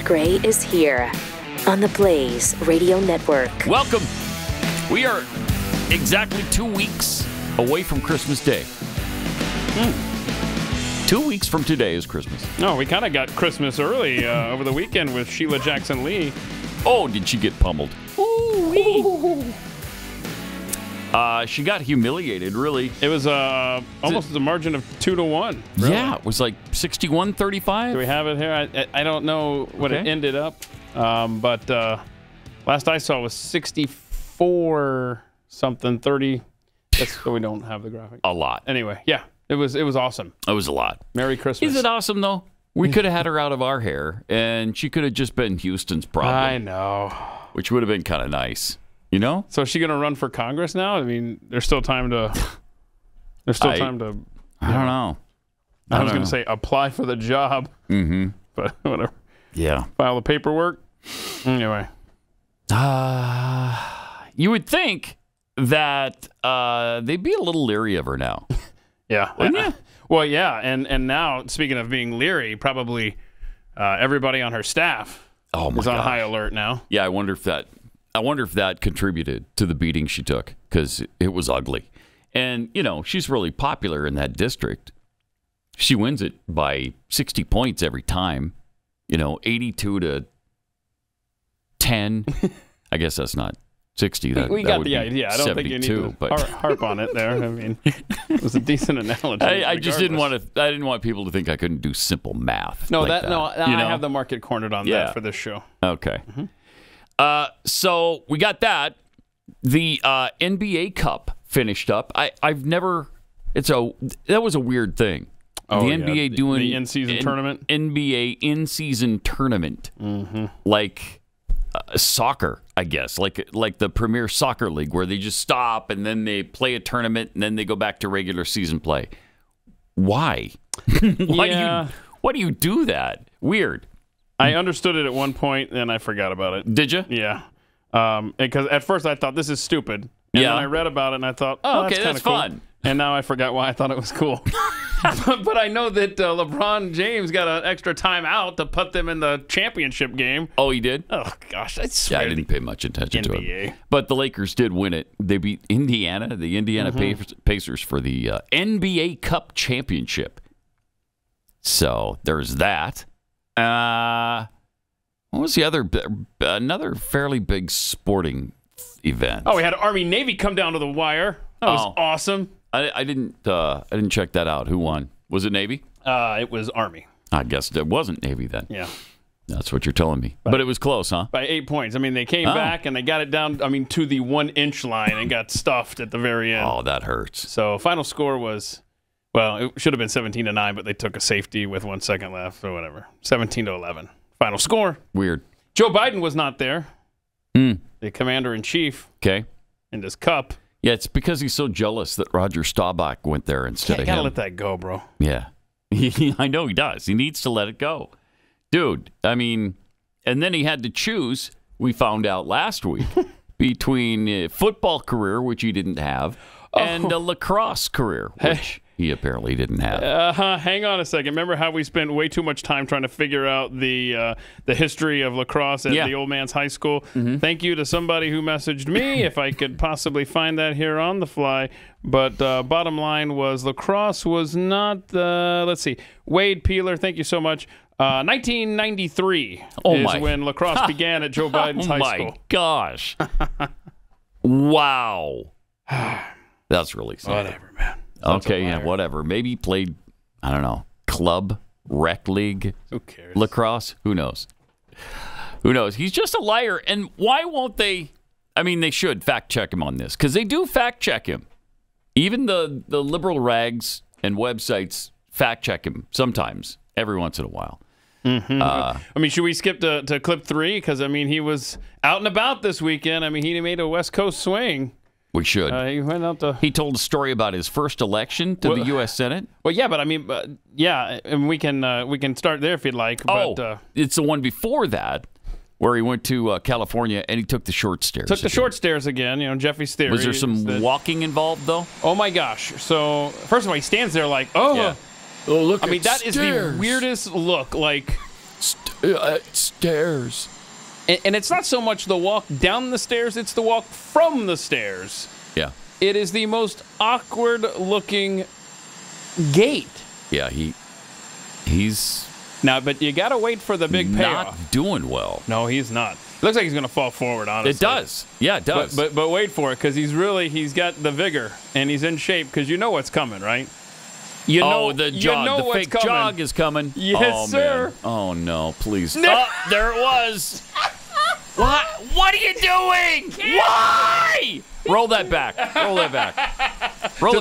Gray is here on the Blaze Radio Network. Welcome. We are exactly 2 weeks away from Christmas Day. 2 weeks from today is Christmas. No, we kind of got Christmas early over the weekend with Sheila Jackson Lee. Oh, did she get pummeled? Ooh-wee. She got humiliated, really. It was almost a margin of 2-1. Really. Yeah, it was like 61-35. Do we have it here? I don't know what it ended up, but last I saw was 64-something, 30. So we don't have the graphic. A lot. Anyway, yeah, it was awesome. It was a lot. Merry Christmas. Is it awesome, though? We could have had her out of our hair, and she could have just been Houston's problem. I know. Which would have been kind of nice. You know? So is she going to run for Congress now? I mean, there's still time to... I don't know. I was going to say apply for the job. Mm-hmm. But whatever. Yeah. File the paperwork. Anyway. You would think that they'd be a little leery of her now. Yeah. Wouldn't you? Well, yeah. And now, speaking of being leery, probably everybody on her staff is on high alert now. Yeah, I wonder if that contributed to the beating she took, because it was ugly. And, you know, she's really popular in that district. She wins it by 60 points every time. You know, 82-10. I guess that's not 60. We got the idea. I don't think you need to harp on it there. I mean, it was a decent analogy. I just didn't want people to think I couldn't do simple math. No, like I have the market cornered on that for this show. Okay. Mm-hmm. So we got that. The NBA Cup finished up. I've never. That was a weird thing. Oh, the NBA doing the in-season tournament. NBA in-season tournament, like soccer, I guess, like the Premier Soccer League, where they just stop and then they play a tournament and then they go back to regular season play. Why? Why do you do that? Weird. I understood it at one point, and I forgot about it. Did you? Yeah. Because at first I thought, this is stupid. And then I read about it, and I thought, oh, okay, that's cool. fun. And now I forgot why I thought it was cool. But I know that LeBron James got an extra timeout to put them in the championship game. Oh, he did? Oh, gosh. I swear. Yeah, I didn't pay much attention to NBA. it. But the Lakers did win it. They beat Indiana, the Indiana Pacers, for the NBA Cup championship. So there's that. What was the another fairly big sporting event? Oh, we had Army-Navy come down to the wire. That was awesome. I didn't check that out. Who won? Was it Navy? It was Army. I guess it wasn't Navy then. Yeah. That's what you're telling me. But it was close, huh? By 8 points. I mean, they came back and they got it down, to the 1-inch line and got stuffed at the very end. Oh, that hurts. So final score was, well, it should have been 17-9, but they took a safety with 1 second left or whatever. 17-11. Final score. Weird. Joe Biden was not there. The commander-in-chief. Okay. In this cup. Yeah, it's because he's so jealous that Roger Staubach went there instead of him. Gotta let that go, bro. Yeah. I know he does. He needs to let it go. Dude, I mean, and then he had to choose, we found out last week, between a football career, which he didn't have, and a lacrosse career, which he apparently didn't have. Hang on a second. Remember how we spent way too much time trying to figure out the history of lacrosse at the old man's high school? Thank you to somebody who messaged me if I could possibly find that here on the fly. But bottom line was lacrosse was not, let's see, Wade Peeler, thank you so much. 1993 when lacrosse began at Joe Biden's high school. Oh, my gosh. Wow. That's really sad. Whatever, man. Okay, yeah, whatever. Maybe he played, I don't know, club, rec league, who cares? Lacrosse. Who knows? Who knows? He's just a liar. And why won't they? I mean, they should fact check him on this, because they do fact check him. Even the liberal rags and websites fact check him sometimes, every once in a while. I mean, should we skip to clip 3? Because, I mean, he was out and about this weekend. I mean, he made a West Coast swing. We should. He went out to... He told a story about his first election to the U.S. Senate. Well, yeah, but I mean, and we can start there if you'd like. But, it's the one before that where he went to California and he took the short stairs. Short stairs again, Jeffy's theory. Was there some walking involved, though? Oh, my gosh. So, first of all, he stands there like, look, I mean, that is the weirdest look. Like, Stairs. And it's not so much the walk down the stairs, it's the walk from the stairs. Yeah. It is the most awkward-looking gait. Yeah, he's Now, but you got to wait for the big payoff. Not doing well. No, he's not. Looks like he's going to fall forward, honestly. It does. Yeah, it does. But wait for it, because he's got the vigor, and he's in shape, because you know what's coming, right? You know, the jog. You know the what's fake coming. jog is coming. Yes, sir. Man. Oh, no, please. No. Oh, there it was. What are you doing? Why? Roll that back. Roll it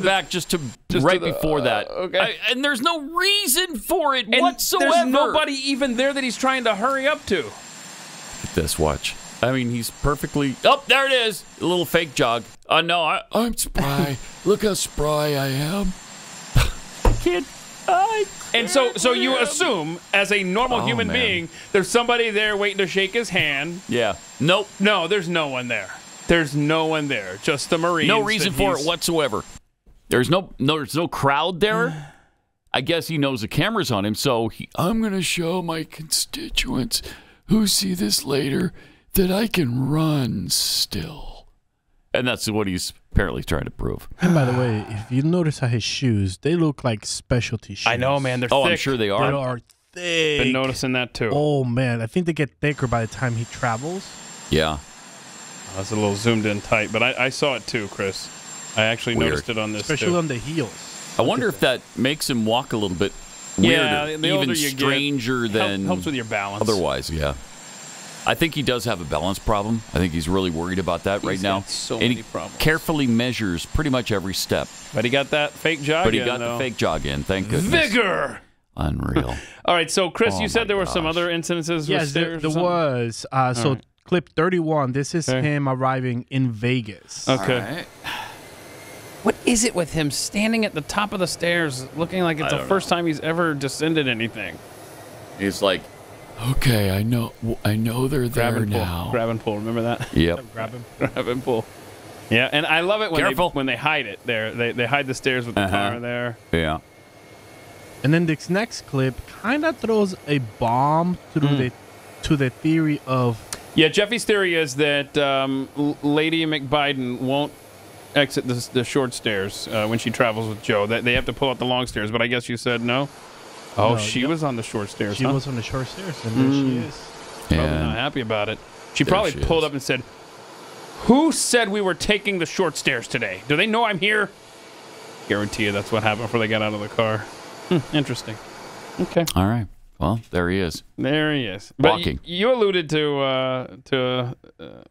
back just right before that. Okay. And there's no reason for it and whatsoever. There's nobody even there that he's trying to hurry up to. This, watch. I mean, he's perfectly... Oh, there it is. A little fake jog. No, I'm spry. Look how spry I am. Kid. And so you assume, as a normal human being, there's somebody there waiting to shake his hand. Yeah. Nope. No, there's no one there. There's no one there. Just the Marines. No reason for it whatsoever. There's no crowd there. I guess he knows the camera's on him, so I'm going to show my constituents who see this later that I can run still. And that's what he's apparently trying to prove. And by the way, if you notice how his shoes, they look like specialty shoes. I know, man. They're thick. I'm sure they are. They are thick. Been noticing that, too. Oh, man. I think they get thicker by the time he travels. Yeah. That's a little zoomed in tight, but I saw it, too, Chris. I actually noticed it on this, especially too. on the heels. I wonder if that makes him walk a little bit weirder, the older even you stranger get, than... Helps with your balance. Otherwise, yeah. I think he does have a balance problem. I think he's really worried about that right now. So and many problems. Carefully measures pretty much every step. But he got that fake jog in, the fake jog in, thank goodness. Vigor! Unreal. All right, so Chris, you said there were some gosh. other incidences Yes, with there stairs? was. So right. clip 31, this is him arriving in Vegas. Okay. All right. What is it with him standing at the top of the stairs looking like it's the first time he's ever descended anything? He's like, okay, I know they're Grab there and pull. now. Grab and pull. Remember that? Yep. Grab him. Grab and pull. Yeah, and I love it when they hide it there. They hide the stairs with the car there. Yeah. And then this next clip kind of throws a bomb through to the theory of... Yeah, Jeffy's theory is that Lady McBiden won't exit the short stairs when she travels with Joe. That they have to pull out the long stairs, but I guess you said no? Oh, No, she was on the short stairs, She was on the short stairs, and there she is. Probably not happy about it. She probably pulled up and said, "Who said we were taking the short stairs today? Do they know I'm here?" Guarantee you that's what happened before they got out of the car. Interesting. Okay. All right. Well, there he is. There he is. But Walking. You alluded to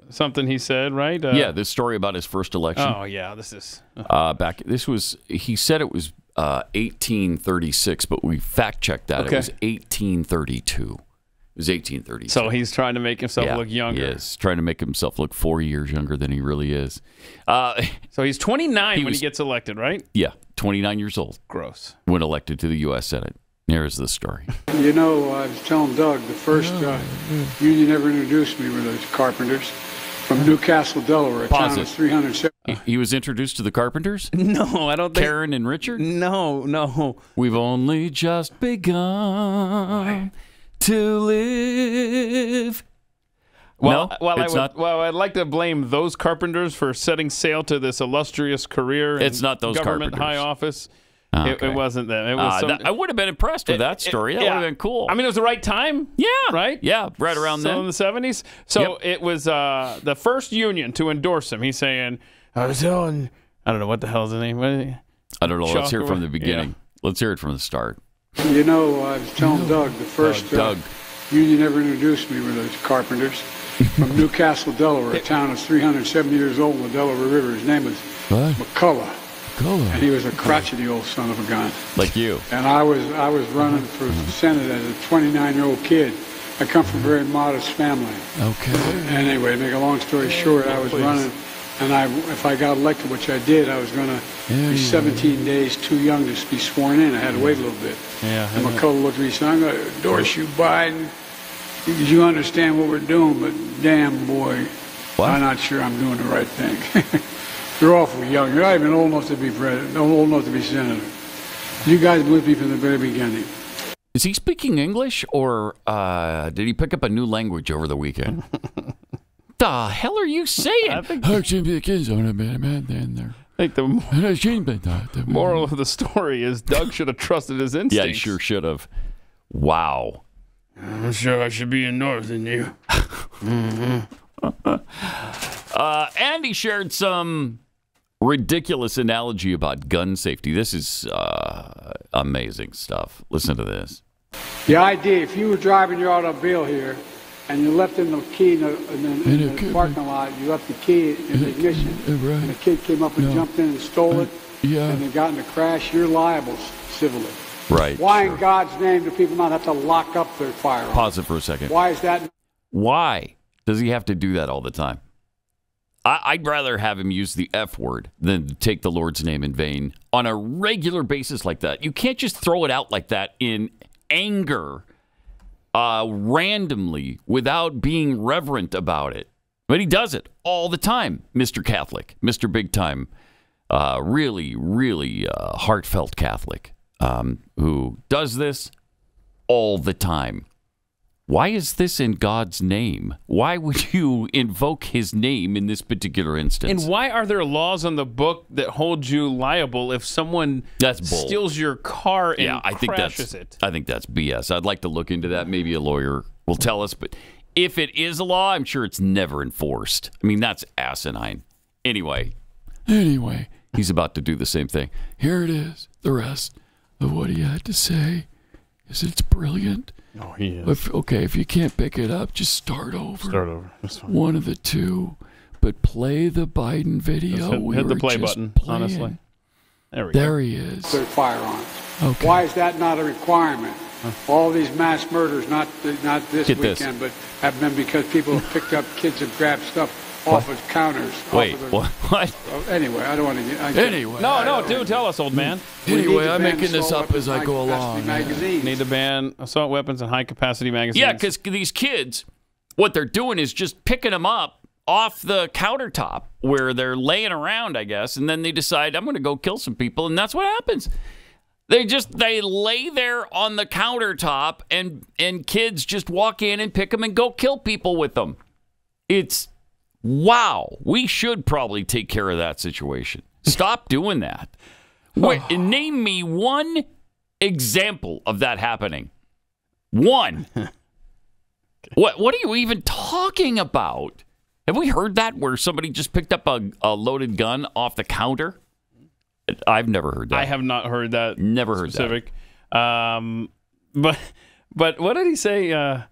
something he said, right? Yeah, this story about his first election. Oh, yeah. This is... He said it was 1836, but we fact-checked that. Okay. It was 1832. It was 1832. So he's trying to make himself look younger. He is trying to make himself look 4 years younger than he really is. So he's 29 when he gets elected, right? Yeah, 29 years old. Gross. When elected to the U.S. Senate. Here's the story. You know, I was telling Doug, the first union ever introduced me were those carpenters from Newcastle, Delaware. A town of 370. He was introduced to the Carpenters? No, I don't think... Karen and Richard? No. We've only just begun to live. Well, no, I'd like to blame those carpenters for setting sail to this illustrious career. It's not those government carpenters. high office. Okay. It wasn't them. It was I would have been impressed with that story. That would have been cool. I mean, it was the right time. Yeah. Right? Yeah, right around so then. in the 70s. So it was the first union to endorse him. He's saying, I don't know, what the hell is his name? I don't know. Let's hear it from the beginning. Yeah. Let's hear it from the start. You know, I was telling Doug, the first union ever introduced me were those carpenters from Newcastle, Delaware. A town that's 370 years old on the Delaware River. His name was McCullough. And he was a crotchety old son of a gun. Like you. And I was running for Senate as a 29-year-old kid. I come from a very modest family. Okay. And anyway, to make a long story short, I was running, and if I got elected, which I did, I was going to be 17 days too young to be sworn in. I had to wait a little bit. Yeah. And McCullough looked at me and said, I'm going to endorse you, Biden. You understand what we're doing, but damn, boy, I'm not sure I'm doing the right thing. You're awful young. You're not even old enough to be president, old enough to be senator. You guys believed me from the very beginning. Is he speaking English, or did he pick up a new language over the weekend? The hell are you saying? I think the moral of the story is Doug should have trusted his instincts. Yeah, he sure should have. Wow. I'm sure I should be in north than you. And he shared some ridiculous analogy about gun safety. This is amazing stuff. Listen to this. The idea, if you were driving your automobile here and you left in the key in the parking lot, you left the key in the ignition, and a kid came up and jumped in and stole it, and they got in a crash, you're liable civilly. Right. Why in God's name do people not have to lock up their firearms? Pause it for a second. Why is that? Why does he have to do that all the time? I'd rather have him use the F word than take the Lord's name in vain on a regular basis like that. You can't just throw it out like that in anger randomly without being reverent about it. But he does it all the time, Mr. Catholic, Mr. Big Time, really, really heartfelt Catholic who does this all the time. Why is this in God's name? Why would you invoke his name in this particular instance? And why are there laws on the book that hold you liable if someone steals your car and crashes it? I think that's BS. I'd like to look into that. Maybe a lawyer will tell us. But if it is a law, I'm sure it's never enforced. I mean, that's asinine. Anyway, he's about to do the same thing. Here it is. The rest of what he had to say is it's brilliant. Oh, he is. If you can't pick it up, just start over. Start over. That's fine. One of the two. But play the Biden video. Hit the play button, honestly. There we go. There he is. Their firearms. Okay. Why is that not a requirement? All these mass murders, not this weekend, but have been because people have picked up kids and grabbed stuff off of counters. Wait, what? Anyway, I don't want to get... Anyway. No, do tell us, old man. Anyway, I'm making this up as I go along. Need to ban assault weapons and high-capacity magazines. Yeah, because these kids, what they're doing is just picking them up off the countertop where they're laying around, I guess, and then they decide, I'm going to go kill some people, and that's what happens. They lay there on the countertop, and kids just walk in and pick them and go kill people with them. It's... Wow, we should probably take care of that situation. Stop doing that. Wait, name me one example of that happening. One. What are you even talking about? Have we heard that where somebody just picked up a loaded gun off the counter? I've never heard that. I have not heard that. Never heard specific. But what did he say?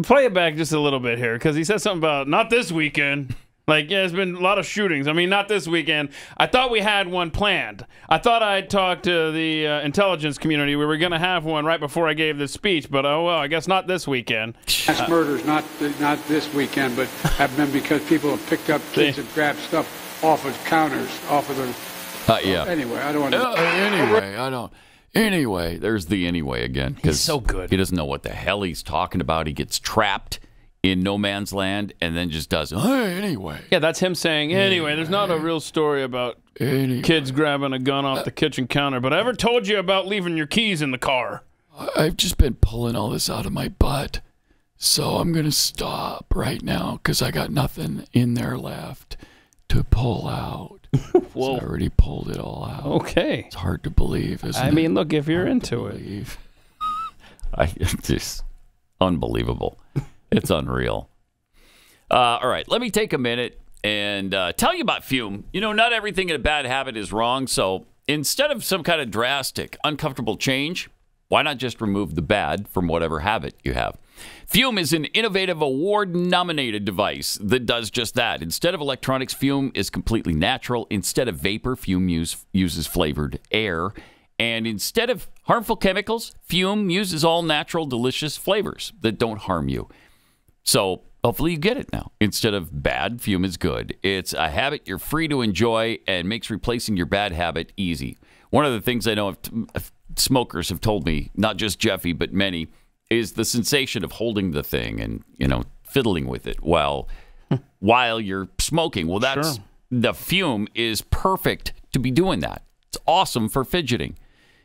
Play it back just a little bit here, because he said something about not this weekend. Like, yeah, there's been a lot of shootings. I mean, not this weekend. I thought we had one planned. I thought I'd talk to the intelligence community. We were going to have one right before I gave this speech, but oh well, I guess not this weekend. Mass murders, not this weekend, but have been because people have picked up kids and grabbed stuff off of counters, off of the... Anyway, I don't want to... Anyway, there's the anyway again. He's so good. He doesn't know what the hell he's talking about. He gets trapped in no man's land and then just does, anyway. Yeah, that's him saying, anyway, there's not a real story about kids grabbing a gun off the kitchen counter, but I ever told you about leaving your keys in the car. I've just been pulling all this out of my butt, so I'm going to stop right now because I got nothing in there left to pull out. Whoa. I already pulled it all out. Okay. It's hard to believe, isn't it? I mean, look, if you're into it. It's just unbelievable. It's unreal. All right, let me take a minute and tell you about Fume. You know, not everything in a bad habit is wrong, so instead of some kind of drastic, uncomfortable change, why not just remove the bad from whatever habit you have? Fume is an innovative award-nominated device that does just that. Instead of electronics, Fume is completely natural. Instead of vapor, Fume uses flavored air. And instead of harmful chemicals, Fume uses all natural, delicious flavors that don't harm you. So hopefully you get it now. Instead of bad, Fume is good. It's a habit you're free to enjoy and makes replacing your bad habit easy. One of the things I know smokers have told me, not just Jeffy, but many, is the sensation of holding the thing and, fiddling with it while you're smoking. Well, the Fume is perfect to be doing that. It's awesome for fidgeting.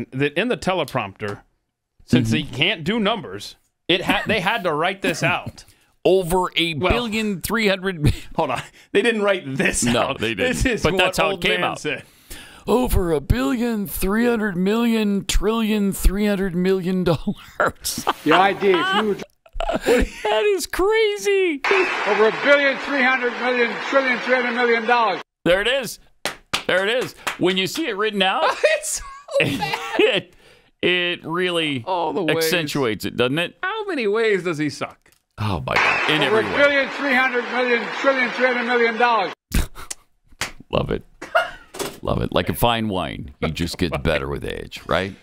insane that in the teleprompter, since he can't do numbers, they had to write this out. Over $1,300,000,000. Hold on. They didn't write this out. No, they didn't. This is but what that's how old it came man out. said. Over $1,300,000,000,000,000,000,000,000. The idea, if you were That is crazy. over $1,300,000,000,000,000,000,300,000,000,000. There it is. There it is. When you see it written out, It's so bad. it really All the ways. accentuates it, doesn't it? How many ways does he suck? Oh, my God. In Over every way. $1,300,000,000,000,300,000,000,000,000. Love it. Love it. Like a fine wine. He just gets better with age, right?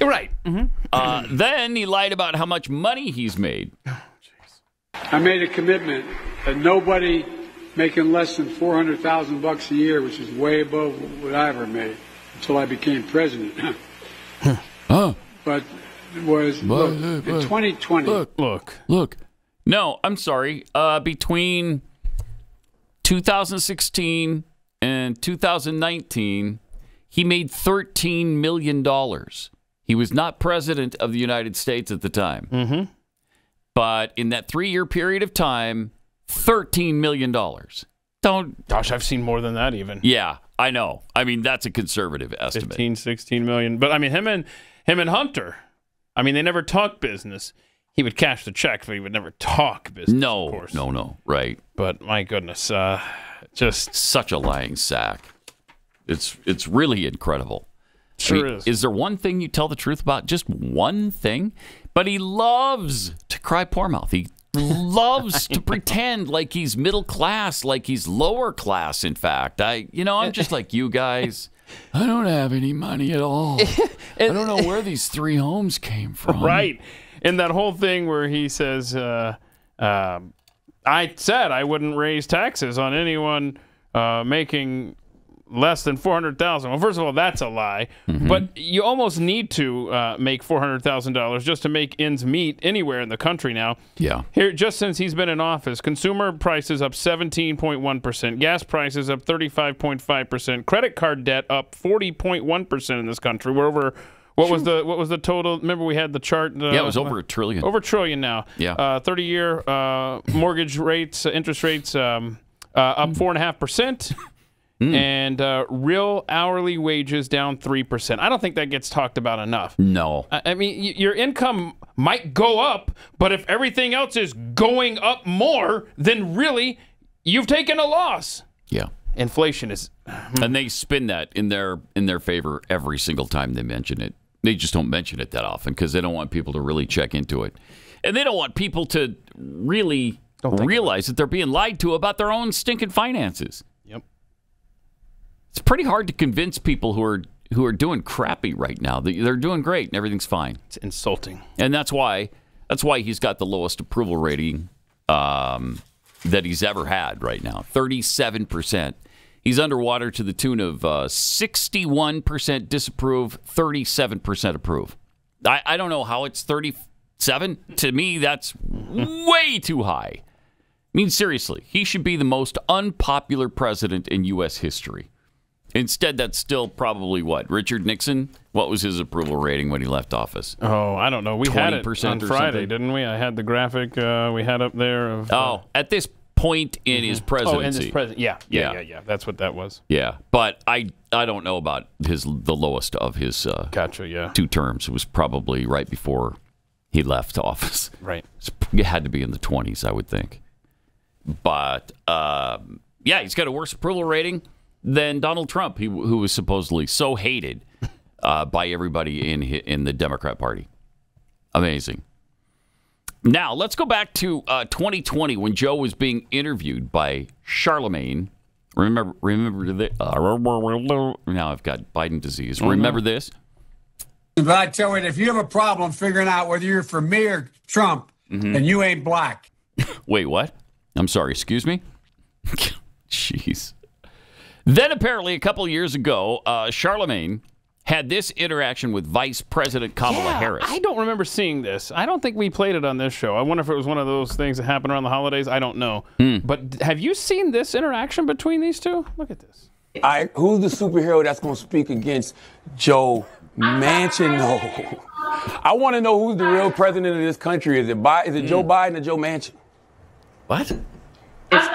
Right. Then he lied about how much money he's made. I made a commitment that nobody making less than $400,000 a year, which is way above what I ever made, until I became president. But it was in 2020. Look. No, I'm sorry. Between 2016 and 2019, he made $13 million. He was not president of the United States at the time. Mm-hmm. But in that 3-year period of time, $13 million. Gosh, I've seen more than that even. Yeah, I know. I mean, that's a conservative estimate. 15, 16 million. But I mean, him and Hunter, I mean, they never talk business. He would cash the check, but he would never talk business. No, of course. no. Right. But my goodness, just such a lying sack. It's really incredible. Sure is. Is there one thing you tell the truth about? Just one thing? But he loves to cry poor mouth. He loves to pretend like he's middle class, like he's lower class, in fact. I'm just like you guys. I don't have any money at all. I don't know where these 3 homes came from. Right. And that whole thing where he says, I said I wouldn't raise taxes on anyone making less than $400,000. Well, first of all, that's a lie. Mm-hmm. But you almost need to make $400,000 just to make ends meet anywhere in the country now. Yeah. Here, just since he's been in office, consumer prices up 17.1%, gas prices up 35.5%, credit card debt up 40.1% in this country. We're over. What was the total? Remember we had the chart. Yeah, it was over $1 trillion. Over $1 trillion now. Yeah. 30-year mortgage rates, interest rates up 4.5%. And real hourly wages down 3%. I don't think that gets talked about enough. No. I mean, your income might go up, but if everything else is going up more, then really you've taken a loss. Yeah. Inflation is... And they spin that in their favor every single time they mention it. They just don't mention it that often because they don't want people to really check into it. And they don't want people to really realize that they're being lied to about their own stinking finances. It's pretty hard to convince people who are doing crappy right now that they're doing great and everything's fine. It's insulting, and that's why he's got the lowest approval rating that he's ever had right now, 37%. He's underwater to the tune of 61% disapprove, 37% approve. I don't know how it's 37. To me, that's way too high. I mean, seriously, he should be the most unpopular president in U.S. history. Instead, that's still probably what? Richard Nixon? What was his approval rating when he left office? Oh, I don't know. We had it on or Friday, something? Didn't we? I had the graphic we had up there. Of, at this point in his presidency. Oh, in his presidency. Yeah. That's what that was. Yeah, but I don't know about the lowest of his gotcha, yeah. 2 terms. It was probably right before he left office. Right. It had to be in the 20s, I would think. But, he's got a worse approval rating than Donald Trump, who was supposedly so hated by everybody in the Democrat Party. Amazing. Now, let's go back to 2020 when Joe was being interviewed by Charlemagne. Remember this? Now I've got Biden disease. Remember this? But I tell you, if you have a problem figuring out whether you're for me or Trump, then you ain't black. Wait, what? I'm sorry, excuse me? Jeez. Then apparently a couple years ago, Charlemagne had this interaction with Vice President Kamala Harris. I don't remember seeing this. I don't think we played it on this show. I wonder if it was one of those things that happened around the holidays. I don't know. But have you seen this interaction between these two? Look at this. Who's the superhero that's going to speak against Joe Manchin? No. I want to know who's the real president of this country. Is it Joe Biden or Joe Manchin? What? I'm sorry.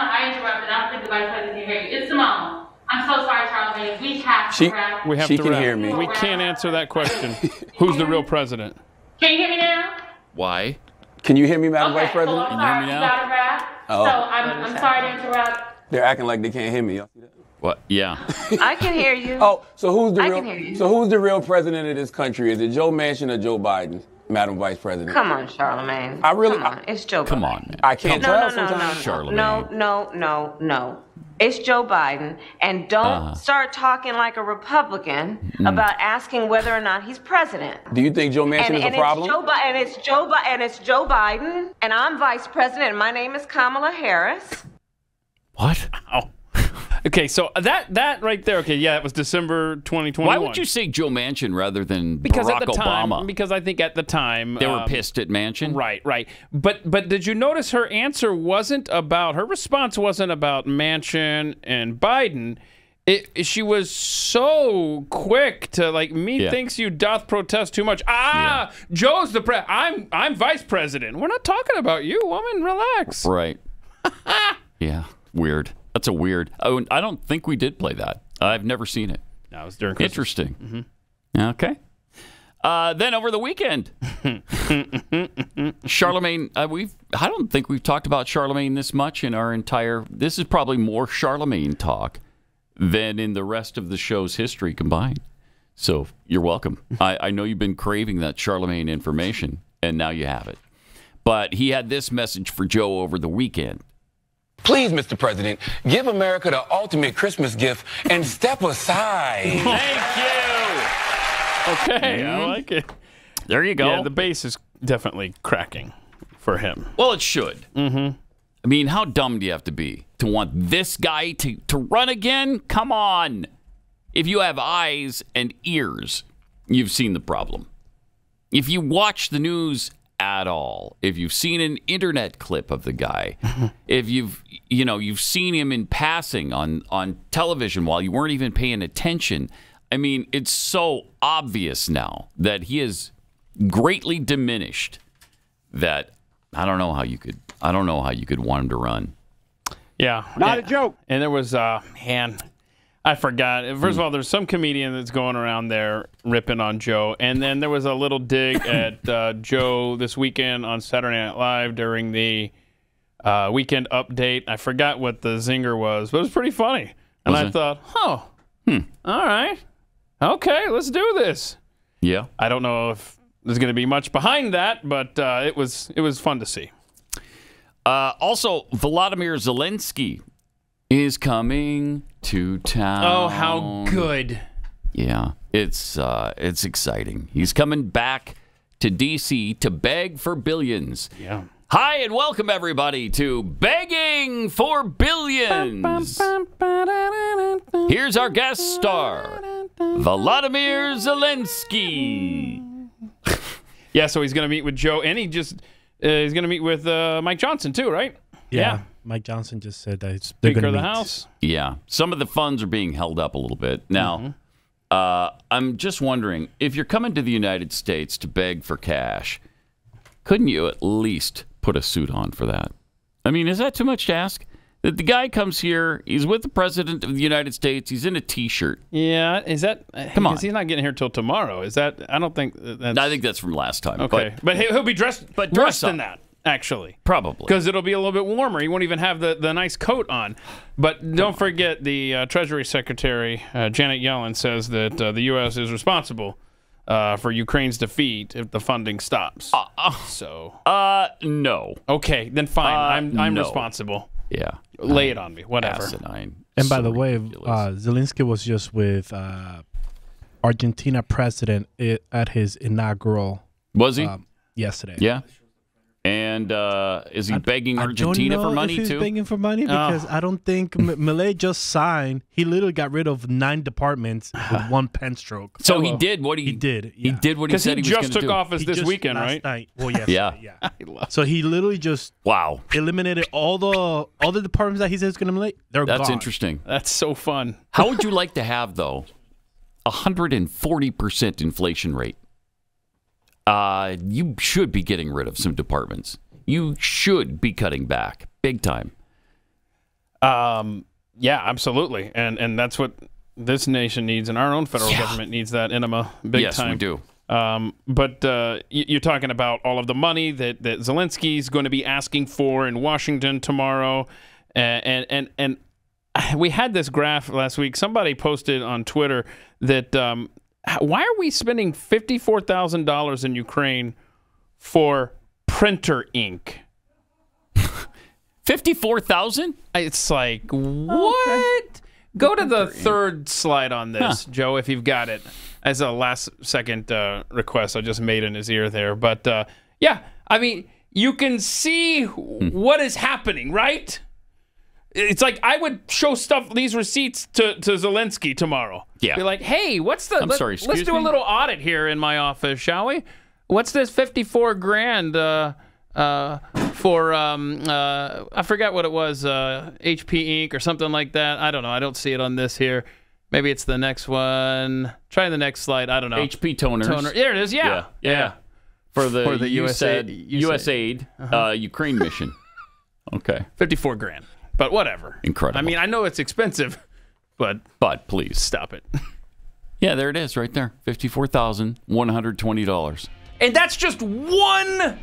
I interrupted. I don't think the vice president can hear you. It's Simone. I'm so sorry, Charlemagne. We have to wrap. We have she to can wrap. hear me. We can't answer that question. Who's the real president? Can you hear me now? Why? Can you hear me, Madam Vice President? Well, I'm sorry. You got to wrap. Oh. So I'm sorry to interrupt. They're acting like they can't hear me. Y'all see that? What? Yeah. I can hear you. Oh, so who's the I real? can hear you. So who's the real president of this country? Is it Joe Manchin or Joe Biden, Madam Vice President? Come on, Charlemagne. It's Joe Biden. Come on, man. I can't tell sometimes. Charlemagne. No. It's Joe Biden. And don't start talking like a Republican about asking whether or not he's president. Do you think Joe Manchin is a problem? It's Joe Biden, and I'm vice president, and my name is Kamala Harris. What? Oh. Okay, so that right there. Okay, yeah, it was December 2021. Why would you say Joe Manchin rather than Barack at the time, Obama? Because I think at the time they were pissed at Manchin. Right. But did you notice her answer her response wasn't about Manchin and Biden. She was so quick to methinks you doth protest too much. Joe's the I'm vice president. We're not talking about you, woman. Relax. Right. Yeah. Weird. That's a weird. I don't think we did play that. I've never seen it. No, it was during Christmas. Interesting. Mm-hmm. Okay. Then over the weekend, Charlemagne. I don't think we've talked about Charlemagne this much in our entire. This is probably more Charlemagne talk than in the rest of the show's history combined. So you're welcome. I know you've been craving that Charlemagne information, and now you have it. But he had this message for Joe over the weekend. Please, Mr. President, give America the ultimate Christmas gift and step aside. Thank you. Okay, I like it. There you go. Yeah, the base is definitely cracking for him. Well, it should. Mm-hmm. I mean, how dumb do you have to be to want this guy to run again? Come on. If you have eyes and ears, you've seen the problem. If you watch the news at all, if you've seen an internet clip of the guy, if you've seen him in passing on television while you weren't even paying attention, I mean, it's so obvious now that he is greatly diminished that I don't know how you could want him to run. Yeah. Not a joke. And there was I forgot. First of all, there's some comedian that's going around there ripping on Joe. And then there was a little dig at Joe this weekend on Saturday Night Live during the weekend update. I forgot what the zinger was, but it was pretty funny. And I thought, all right. Okay, let's do this. Yeah. I don't know if there's going to be much behind that, but it was fun to see. Also, Volodymyr Zelensky is coming to town. Oh, how good. Yeah, it's exciting. He's coming back to D.C. to beg for billions. Yeah. Hi, and welcome, everybody, to Begging for Billions. Here's our guest star, Volodymyr Zelensky. Yeah, so he's going to meet with Joe, and he's going to meet with Mike Johnson, too, right? Yeah. Mike Johnson just said that they're Speaker going to of the meet. House. Yeah, some of the funds are being held up a little bit. Now, I'm just wondering, if you're coming to the United States to beg for cash, couldn't you at least put a suit on for that? I mean, is that too much to ask? That the guy comes here, he's with the President of the United States, he's in a T-shirt. Yeah, is that... Come on. He's not getting here till tomorrow. Is that... I don't think that's... I think that's from last time. Okay. But he'll be dressed worse than that, actually. Probably. Because it'll be a little bit warmer. He won't even have the nice coat on. But don't forget, the Treasury Secretary, Janet Yellen, says that the U.S. is responsible for Ukraine's defeat if the funding stops. No. Okay, then fine. I'm no. responsible. Yeah. Lay it on me. Whatever. Asinine. And by So the way, ridiculous. Zelensky was just with Argentina president at his inaugural. Was he? Yesterday. Yeah. And is he begging Argentina for money, if he's too? begging for money because I don't think Milei just signed. He literally got rid of 9 departments with one pen stroke. So he did what he did. He did what he said he was going to do. Because he just took office this weekend, right? Night. Well, yes. Yeah. So he literally just eliminated all the departments that he says he's going to eliminate. They're gone. That's interesting. That's so fun. How would you like to have, though, 140% inflation rate? You should be getting rid of some departments. You should be cutting back big time. Yeah, absolutely. And that's what this nation needs, and our own federal government needs that enema big time. Yes, we do. But you're talking about all of the money that Zelensky's going to be asking for in Washington tomorrow. And we had this graph last week. Somebody posted on Twitter that why are we spending $54,000 in Ukraine for printer ink? 54,000? It's like, what? Okay. Go to the third slide on this, Joe, if you've got it. As a last-second request I just made in his ear there. But, yeah, I mean, you can see what is happening, right? It's like I would show these receipts to Zelensky tomorrow. Yeah. Be like, hey, let's do a little audit here in my office, shall we? What's this $54,000 for, I forgot what it was, HP Inc. or something like that. I don't know. I don't see it on this here. Maybe it's the next one. Try the next slide. I don't know. HP toners. There it is. Yeah. For the USAID Ukraine mission. Okay. $54,000. But whatever. Incredible. I mean, I know it's expensive, but please stop it. Yeah, there it is right there. $54,120. And that's just one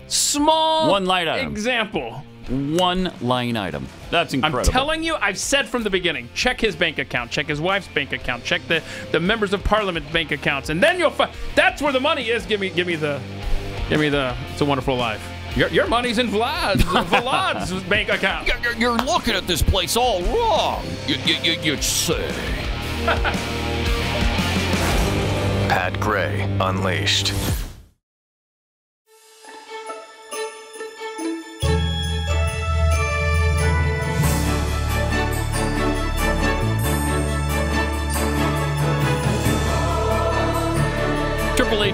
line item. Example. One line item. That's incredible. I'm telling you, I've said from the beginning, check his bank account, check his wife's bank account, check the members of parliament bank accounts, and then you'll find that's where the money is. Give me the It's a Wonderful Life. Your money's in Vlad's bank account. You're looking at this place all wrong. You'd say. Pat Gray Unleashed.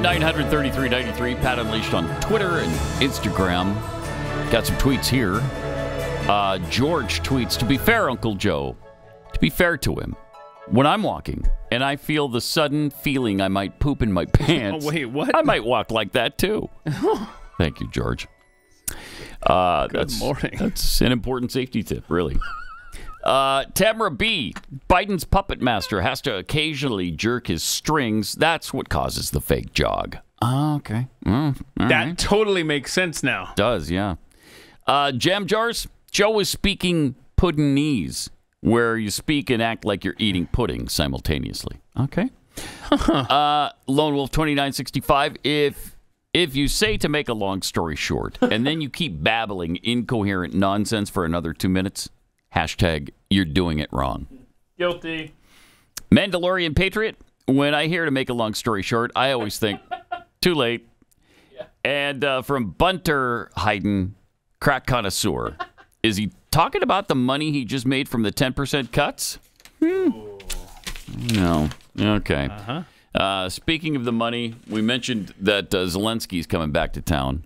1-933-93. Pat Unleashed on Twitter and Instagram. Got some tweets here. George tweets, to be fair, Uncle Joe, to be fair to him, when I'm walking and I feel the sudden feeling I might poop in my pants. Oh, wait, what? I might walk like that, too. Thank you, George. Good morning. That's an important safety tip, really. Tamara B. Biden's puppet master has to occasionally jerk his strings. That's what causes the fake jog. Oh, okay. That totally makes sense now. Does, yeah. Jam jars. Joe is speaking puddinese, where you speak and act like you're eating pudding simultaneously. Okay. Lone Wolf 2965. If you say, to make a long story short, and then you keep babbling incoherent nonsense for another 2 minutes, hashtag you're doing it wrong. Guilty. Mandalorian Patriot. When I hear to make a long story short, I always think too late. Yeah. And from Bunter Hayden, crack connoisseur. Is he talking about the money he just made from the 10% cuts? No. Okay. Speaking of the money, we mentioned that Zelensky's coming back to town.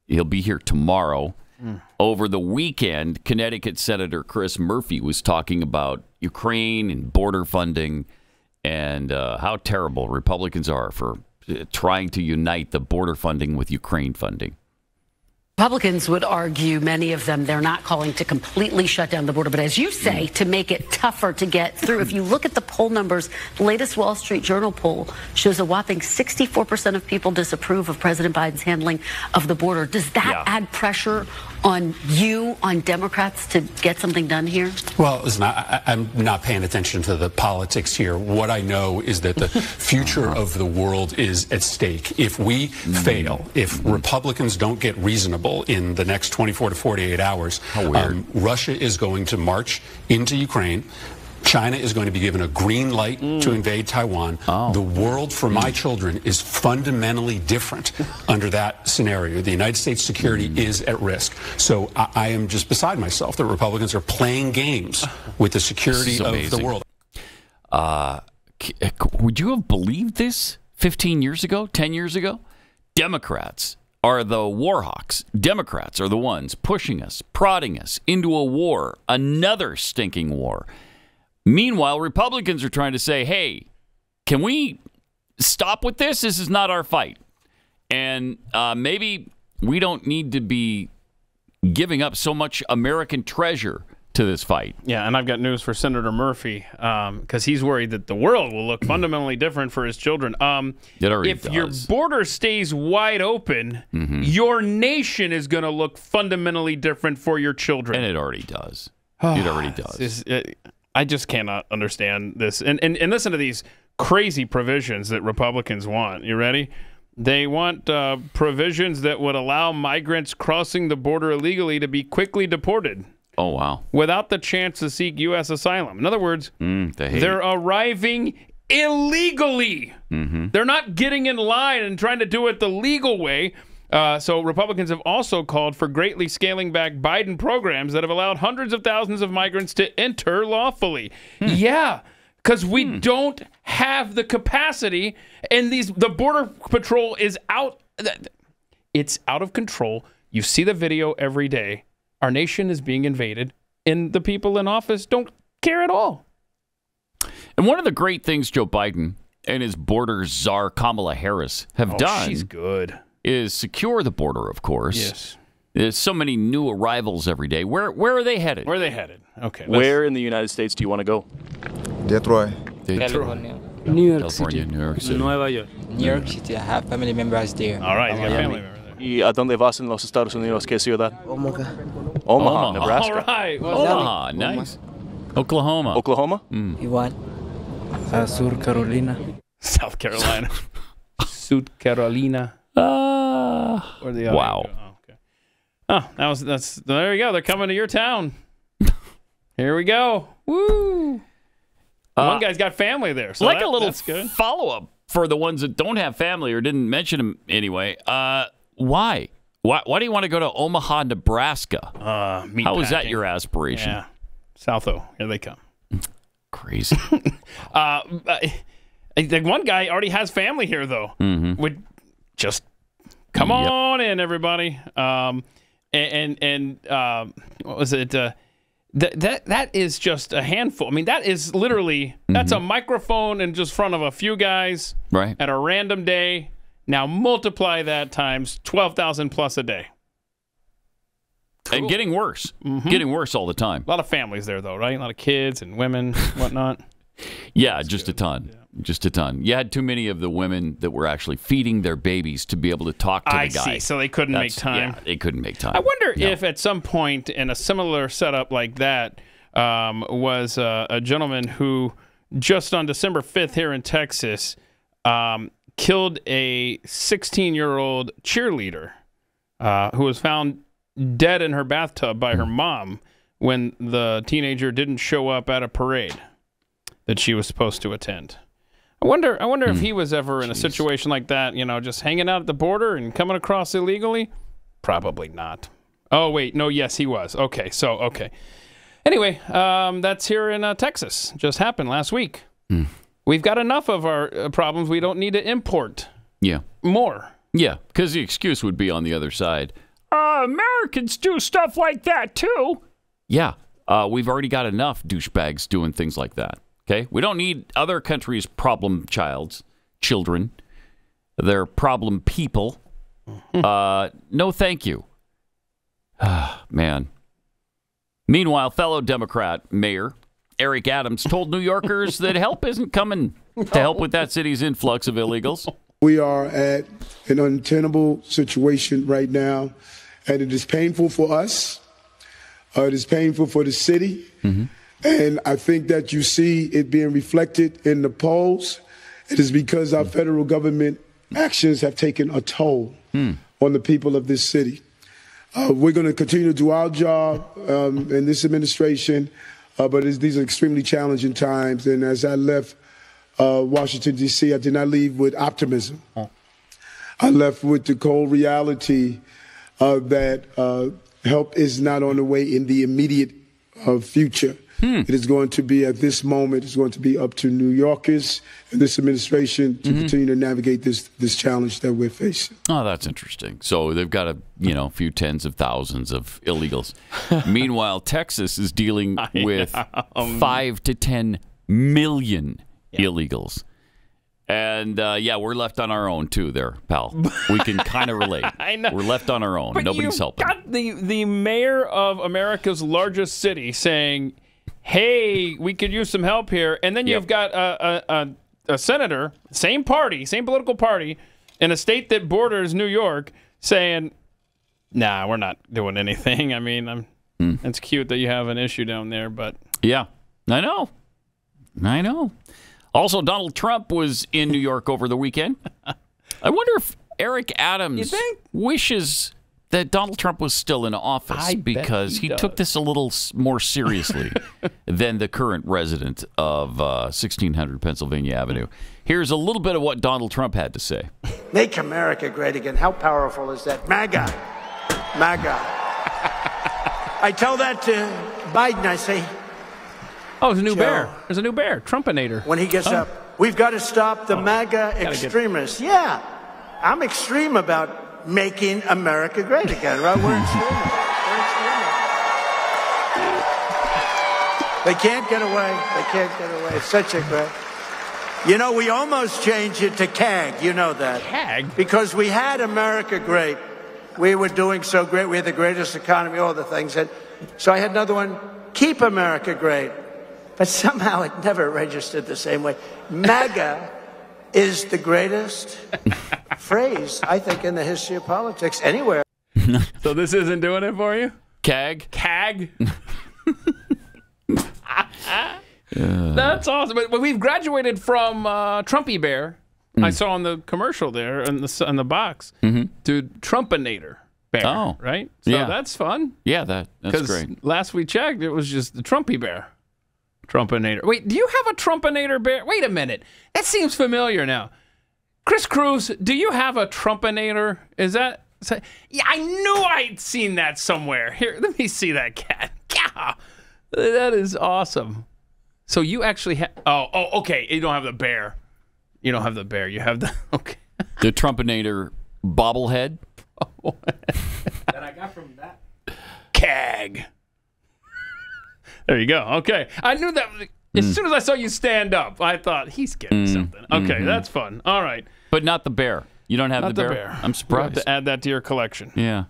He'll be here tomorrow. Over the weekend, Connecticut Senator Chris Murphy was talking about Ukraine and border funding and how terrible Republicans are for trying to unite the border funding with Ukraine funding. Republicans would argue, many of them, they're not calling to completely shut down the border, but as you say, to make it tougher to get through. If you look at the poll numbers, the latest Wall Street Journal poll shows a whopping 64% of people disapprove of President Biden's handling of the border. Does that add pressure on you, on Democrats, to get something done here? Well, listen, I'm not paying attention to the politics here. What I know is that the future of the world is at stake. If we fail, if Republicans don't get reasonable in the next 24 to 48 hours, Russia is going to march into Ukraine. China is going to be given a green light to invade Taiwan. The world for my children is fundamentally different under that scenario. The United States security is at risk. So I am just beside myself that Republicans are playing games with the security of the world. Would you have believed this 15 years ago, 10 years ago? Democrats are the war hawks. Democrats are the ones pushing us, prodding us into a war, another stinking war. Meanwhile, Republicans are trying to say, hey, can we stop with this? This is not our fight. And maybe we don't need to be giving up so much American treasure to this fight. Yeah, and I've got news for Senator Murphy, because he's worried that the world will look fundamentally different for his children. If your border stays wide open, your nation is going to look fundamentally different for your children. And it already does. It already does. I just cannot understand this. And listen to these crazy provisions that Republicans want. You ready? They want provisions that would allow migrants crossing the border illegally to be quickly deported. Oh, wow. Without the chance to seek U.S. asylum. In other words, they're arriving illegally. They're not getting in line and trying to do it the legal way. So Republicans have also called for greatly scaling back Biden programs that have allowed hundreds of thousands of migrants to enter lawfully. Yeah, because we don't have the capacity, and the Border Patrol is out. It's out of control. You see the video every day. Our nation is being invaded, and the people in office don't care at all. And one of the great things Joe Biden and his border czar Kamala Harris have done, she's good, is secure the border, of course. Yes. There's so many new arrivals every day. Where are they headed? Where are they headed? Okay. Where in the United States do you want to go? Detroit. California. New York City. Nueva York. New York City. I have family members there. All right, you got family members there. ¿Y a dónde vas en los Estados Unidos? ¿Qué ciudad? Omaha, Nebraska. All right. Omaha, nice. Oklahoma. Igual. South Carolina. South Carolina. South Carolina. Or the other. Wow. Oh, okay. That's there you go. They're coming to your town. Here we go. Woo. One guy's got family there. So like a little follow-up for the ones that don't have family or didn't mention them anyway. Why? Why do you want to go to Omaha, Nebraska? How is that your aspiration? Yeah. Southo. Here they come. Crazy. One guy already has family here, though. just come on in, everybody. What was it? That is just a handful. I mean, that is literally, that's a microphone in just front of a few guys at a random day. Now multiply that times 12,000 plus a day. Cool. And getting worse. Getting worse all the time. A lot of families there, though, right? A lot of kids and women, whatnot. Yeah, just a ton. Yeah. Just a ton. You had too many of the women that were actually feeding their babies to be able to talk to the guy. I see. So they couldn't make time. Yeah, they couldn't make time. I wonder if at some point in a similar setup like that was a gentleman who just on December 5th here in Texas killed a 16-year-old cheerleader who was found dead in her bathtub by her mom when the teenager didn't show up at a parade that she was supposed to attend. I wonder if he was ever in a situation like that, just hanging out at the border and coming across illegally. Probably not. Oh, wait. No, yes, he was. Okay. Anyway, that's here in Texas. Just happened last week. We've got enough of our problems. We don't need to import more. Yeah, because the excuse would be on the other side. Americans do stuff like that, too. Yeah, we've already got enough douchebags doing things like that. Okay, we don't need other countries' problem children. They're problem people. No, thank you. Man. Meanwhile, fellow Democrat Mayor Eric Adams told New Yorkers that help isn't coming to help with that city's influx of illegals. We are at an untenable situation right now, and it is painful for us. It is painful for the city. And I think that you see it being reflected in the polls. It is because our federal government actions have taken a toll on the people of this city. We're going to continue to do our job in this administration, but these are extremely challenging times. And as I left Washington, D.C., I did not leave with optimism. I left with the cold reality that help is not on the way in the immediate future. It is going to be, at this moment, it's going to be up to New Yorkers and this administration to continue to navigate this challenge that we're facing. Oh, that's interesting. So they've got a few tens of thousands of illegals. Meanwhile, Texas is dealing with 5 to 10 million illegals. And, we're left on our own, too, there, pal. We can kind of relate. I know. We're left on our own. But Nobody's helping. Got the mayor of America's largest city saying, hey, we could use some help here. And then you've got a senator, same party, same political party, in a state that borders New York saying, nah, we're not doing anything. I mean, it's cute that you have an issue down there, but... Yeah, I know. Also, Donald Trump was in New York over the weekend. I wonder if Eric Adams wishes that Donald Trump was still in office because he took this a little more seriously than the current resident of 1600 Pennsylvania Avenue. Here's a little bit of what Donald Trump had to say. Make America great again. How powerful is that? MAGA. MAGA. I tell that to Biden. I say, oh, there's a new bear. There's a new bear, Trumpinator. When he gets up, we've got to stop the MAGA extremists. Yeah, I'm extreme about making America great again, right? We're extremists. They can't get away. They can't get away. It's such a great... we almost changed it to CAG. You know that. CAG? Because we had America great. We were doing so great. We had the greatest economy, all the things. So I had another one, Keep America Great. But somehow it never registered the same way. MAGA is the greatest phrase, I think, in the history of politics anywhere. So this isn't doing it for you? CAG? CAG? That's awesome. But we've graduated from Trumpy Bear. I saw on the commercial there in the box to Trumpinator Bear. Oh, right? So that's fun. Yeah, that's great. Last we checked, it was just the Trumpy Bear. Trumpinator. Wait, do you have a Trumpinator bear? Wait a minute. That seems familiar now. Chris Cruz, do you have a Trumpinator? Is that... Yeah, I knew I'd seen that somewhere. Here, let me see that cat. Yeah, that is awesome. So you actually have... Oh, okay. You don't have the bear. You don't have the bear. You have the... Okay. The Trumpinator bobblehead. That I got from that. CAG. There you go. Okay. I knew that. As soon as I saw you stand up, I thought, he's getting something. Okay, that's fun. All right. But not the bear. You don't have Not the bear? I'm surprised. You have to add that to your collection. Yeah.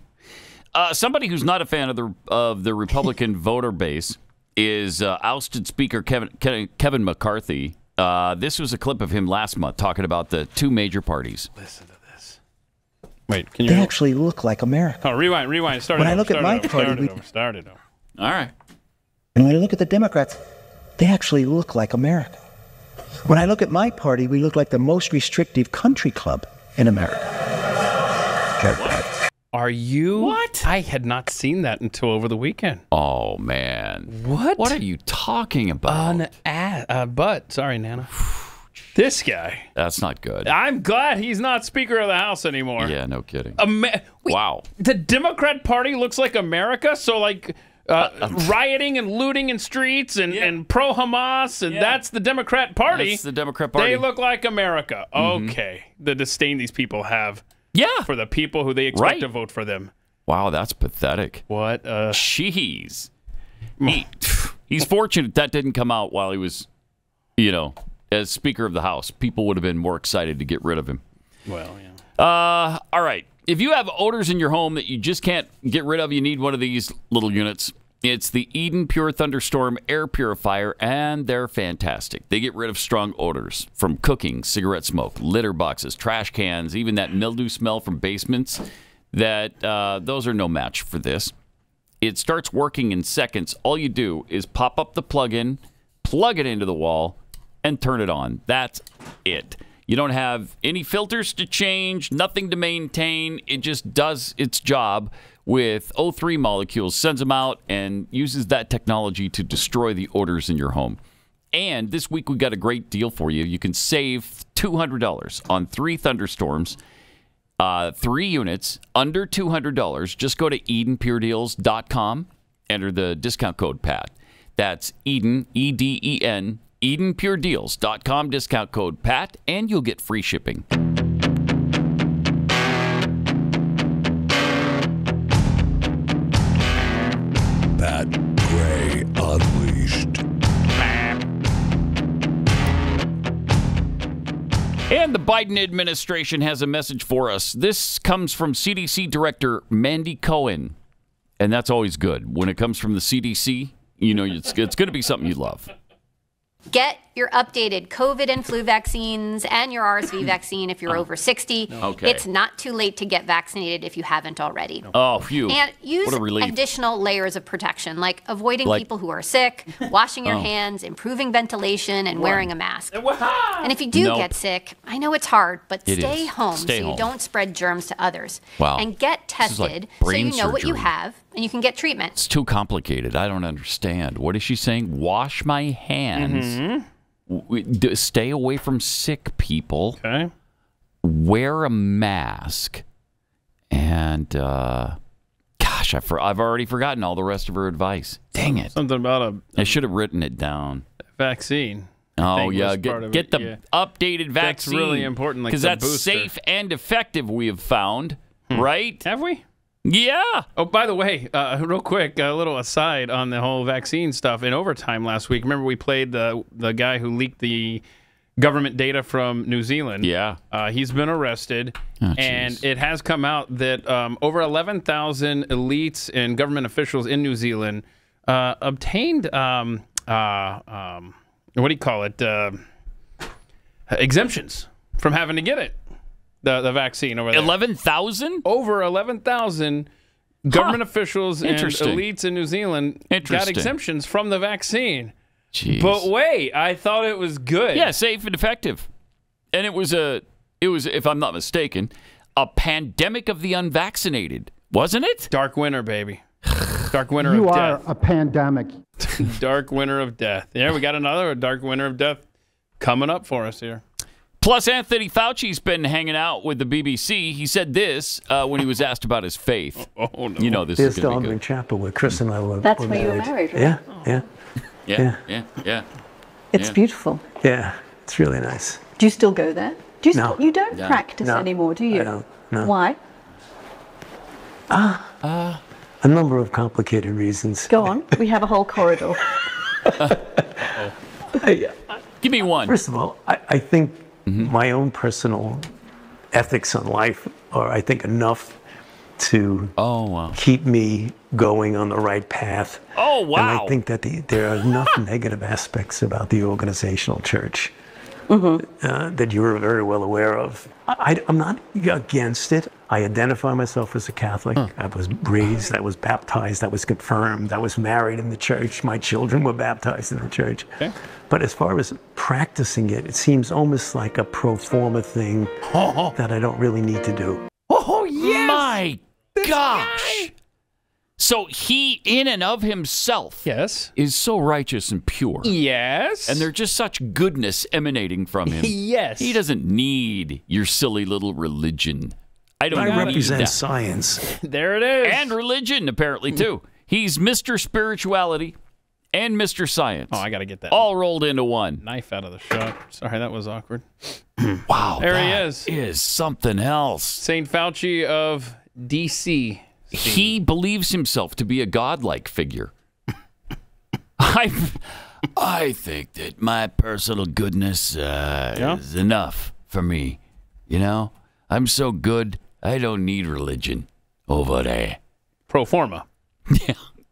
Somebody who's not a fan of the Republican voter base is ousted Speaker Kevin McCarthy. This was a clip of him last month talking about the two major parties. Listen to this. Wait, can you... They actually look like America. Oh, rewind. Start When it I over. look at my party, Start it over. All right. And when I look at the Democrats, they actually look like America. When I look at my party, we look like the most restrictive country club in America. Are you? What? I had not seen that until over the weekend. Oh, man. What? What are you talking about? But, sorry, Nana. This guy. That's not good. I'm glad he's not Speaker of the House anymore. Yeah, no kidding. Wow. The Democrat Party looks like America? So, like, rioting and looting in streets and pro-Hamas, and that's the Democrat Party. That's the Democrat Party. They look like America. Okay. The disdain these people have. Yeah. For the people who they expect to vote for them. Wow, that's pathetic. What? Jeez. He's fortunate that didn't come out while he was, as Speaker of the House. People would have been more excited to get rid of him. Well, yeah. All right. If you have odors in your home that you just can't get rid of, you need one of these little units. It's the Eden Pure Thunderstorm Air Purifier, and they're fantastic. They get rid of strong odors from cooking, cigarette smoke, litter boxes, trash cans, even that mildew smell from basements. Those are no match for this. It starts working in seconds. All you do is pop up the plug-in, plug it into the wall, and turn it on. That's it. You don't have any filters to change, nothing to maintain. It just does its job with O3 molecules, sends them out, and uses that technology to destroy the odors in your home. And this week we got a great deal for you. You can save $200 on 3 thunderstorms, 3 units, under $200. Just go to EdenPureDeals.com, enter the discount code PAT. That's Eden, E-D-E-N, EdenPureDeals.com, discount code PAT, and you'll get free shipping. Pat Gray Unleashed. And the Biden administration has a message for us. This comes from CDC Director Mandy Cohen. And that's always good. When it comes from the CDC, it's going to be something you love. Get your updated COVID and flu vaccines and your RSV vaccine if you're over 60. Okay. It's not too late to get vaccinated if you haven't already. Oh, phew. And use what a relief. additional layers of protection, like avoiding people who are sick, washing your hands, improving ventilation, and wearing a mask. And if you do get sick, I know it's hard, but stay home so you don't spread germs to others. Wow. And get tested so you know what you have and you can get treatment. It's too complicated. I don't understand. What is she saying? Wash my hands. Stay away from sick people. Okay. Wear a mask. And, gosh, I've already forgotten all the rest of her advice. Dang it. Something about I should have written it down. Vaccine. Oh, yeah. Get the updated vaccine. That's really important. Because that's safe and effective, we have found. Right? Have we? Yeah. Oh, by the way, real quick, a little aside on the whole vaccine stuff. In overtime last week, remember we played the guy who leaked the government data from New Zealand? Yeah. He's been arrested, and it has come out that over 11,000 elites and government officials in New Zealand obtained, what do you call it, exemptions from having to get it. The vaccine over there. 11,000? Over 11,000 government officials and elites in New Zealand got exemptions from the vaccine. Jeez. But wait, I thought it was good. Yeah, safe and effective. And it was, if I'm not mistaken, a pandemic of the unvaccinated, wasn't it? Dark winter, baby. Dark winter of death. You are a pandemic. Dark winter of death. Yeah, we got another dark winter of death coming up for us here. Plus, Anthony Fauci's been hanging out with the BBC. He said this when he was asked about his faith. Oh, no. You know this is going to be good. Chapel where Chris and I were That's where you were married, right? Yeah. It's beautiful. Yeah, it's really nice. Do you still go there? No. You don't No. practice No. anymore, do you? I don't. No. Why? A number of complicated reasons. Go on. We have a whole corridor. Give me one. First of all, I think my own personal ethics on life are, I think, enough to keep me going on the right path. Oh, wow. And I think that there are enough negative aspects about the organizational church that you're very well aware of. I'm not against it. I identify myself as a Catholic. I was raised, I was baptized, I was confirmed, I was married in the church. My children were baptized in the church. Okay. But as far as practicing it, it seems almost like a pro forma thing that I don't really need to do. Oh, yes! My gosh! So he, in and of himself, is so righteous and pure. Yes. And there's just such goodness emanating from him. Yes. He doesn't need your silly little religion. I represent science. There it is. And religion, apparently, too. He's Mr. Spirituality and Mr. Science. Oh, I got to get that. All rolled into one. Knife out of the shop. Sorry, that was awkward. Wow. There he is. Is something else. St. Fauci of D.C. He believes himself to be a godlike figure. I think that my personal goodness is enough for me. You know, I'm so good, I don't need religion over there. Pro forma.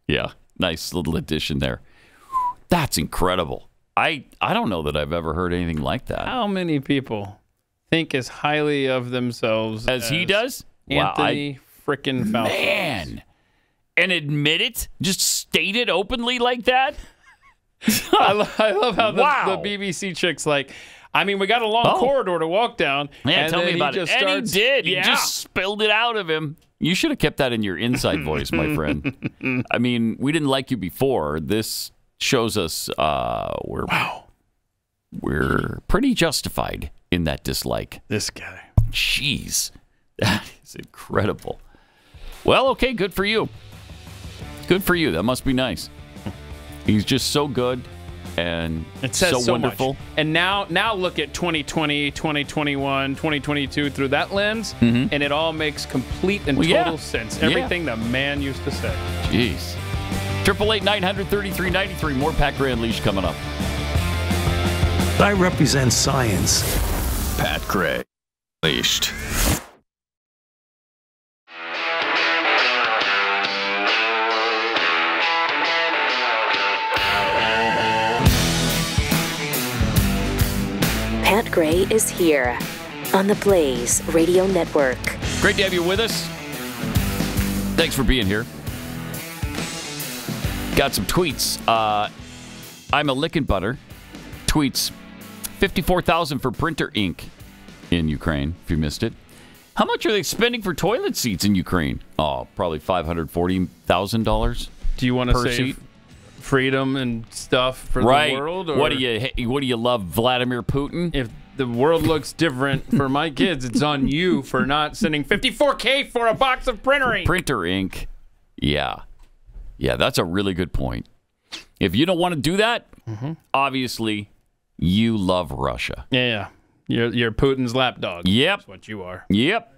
Yeah. Nice little addition there. That's incredible. I don't know that I've ever heard anything like that. How many people think as highly of themselves as he does? Anthony frickin' Fauci. Man. And admit it? Just state it openly like that? I love how the BBC chick's like, I mean, we got a long corridor to walk down. Yeah, and tell me about it. And he did. He just spilled it out of him. You should have kept that in your inside voice, my friend. I mean, we didn't like you before. This shows us we're pretty justified in that dislike. This guy. Jeez. That is incredible. Well, okay, good for you. Good for you. That must be nice. He's just so good and it says so wonderful. Much. And now look at 2020, 2021, 2022 through that lens, and it all makes complete and total sense. Everything the man used to say. Jeez. 888-900-3393. More Pat Gray Unleashed coming up. I represent science. Pat Gray Unleashed. Pat Gray is here on the Blaze Radio Network. Great to have you with us. Thanks for being here. Got some tweets. I'm a lickin' butter. Tweets 54,000 for printer ink in Ukraine, if you missed it. How much are they spending for toilet seats in Ukraine? Oh, probably $540,000. Do you want to save freedom and stuff for the world? Or what do you love, Vladimir Putin? If the world looks different for my kids, it's on you for not sending $54K for a box of printer ink. Printer ink. Yeah, that's a really good point. If you don't want to do that, obviously you love Russia. Yeah. You're Putin's lapdog. Yep. That's what you are. Yep.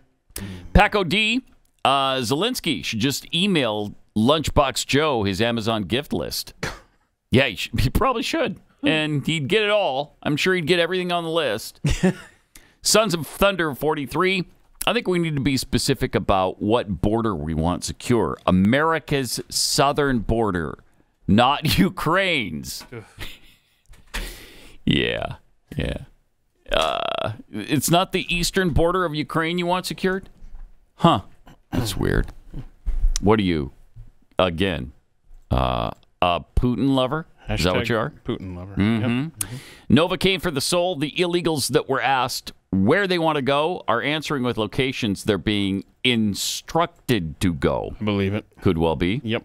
Paco D. Zelensky should just email Lunchbox Joe his Amazon gift list. Yeah, he probably should. And he'd get it all. I'm sure he'd get everything on the list. Sons of Thunder 43. I think we need to be specific about what border we want secure. America's southern border, not Ukraine's. Yeah. It's not the eastern border of Ukraine you want secured? Huh. That's weird. What are you, again, a Putin lover? Is that what you are? Putin lover. Yep. Novocaine for the soul. The illegals that were asked where they want to go are answering with locations they're being instructed to go. Believe it. Could well be. Yep.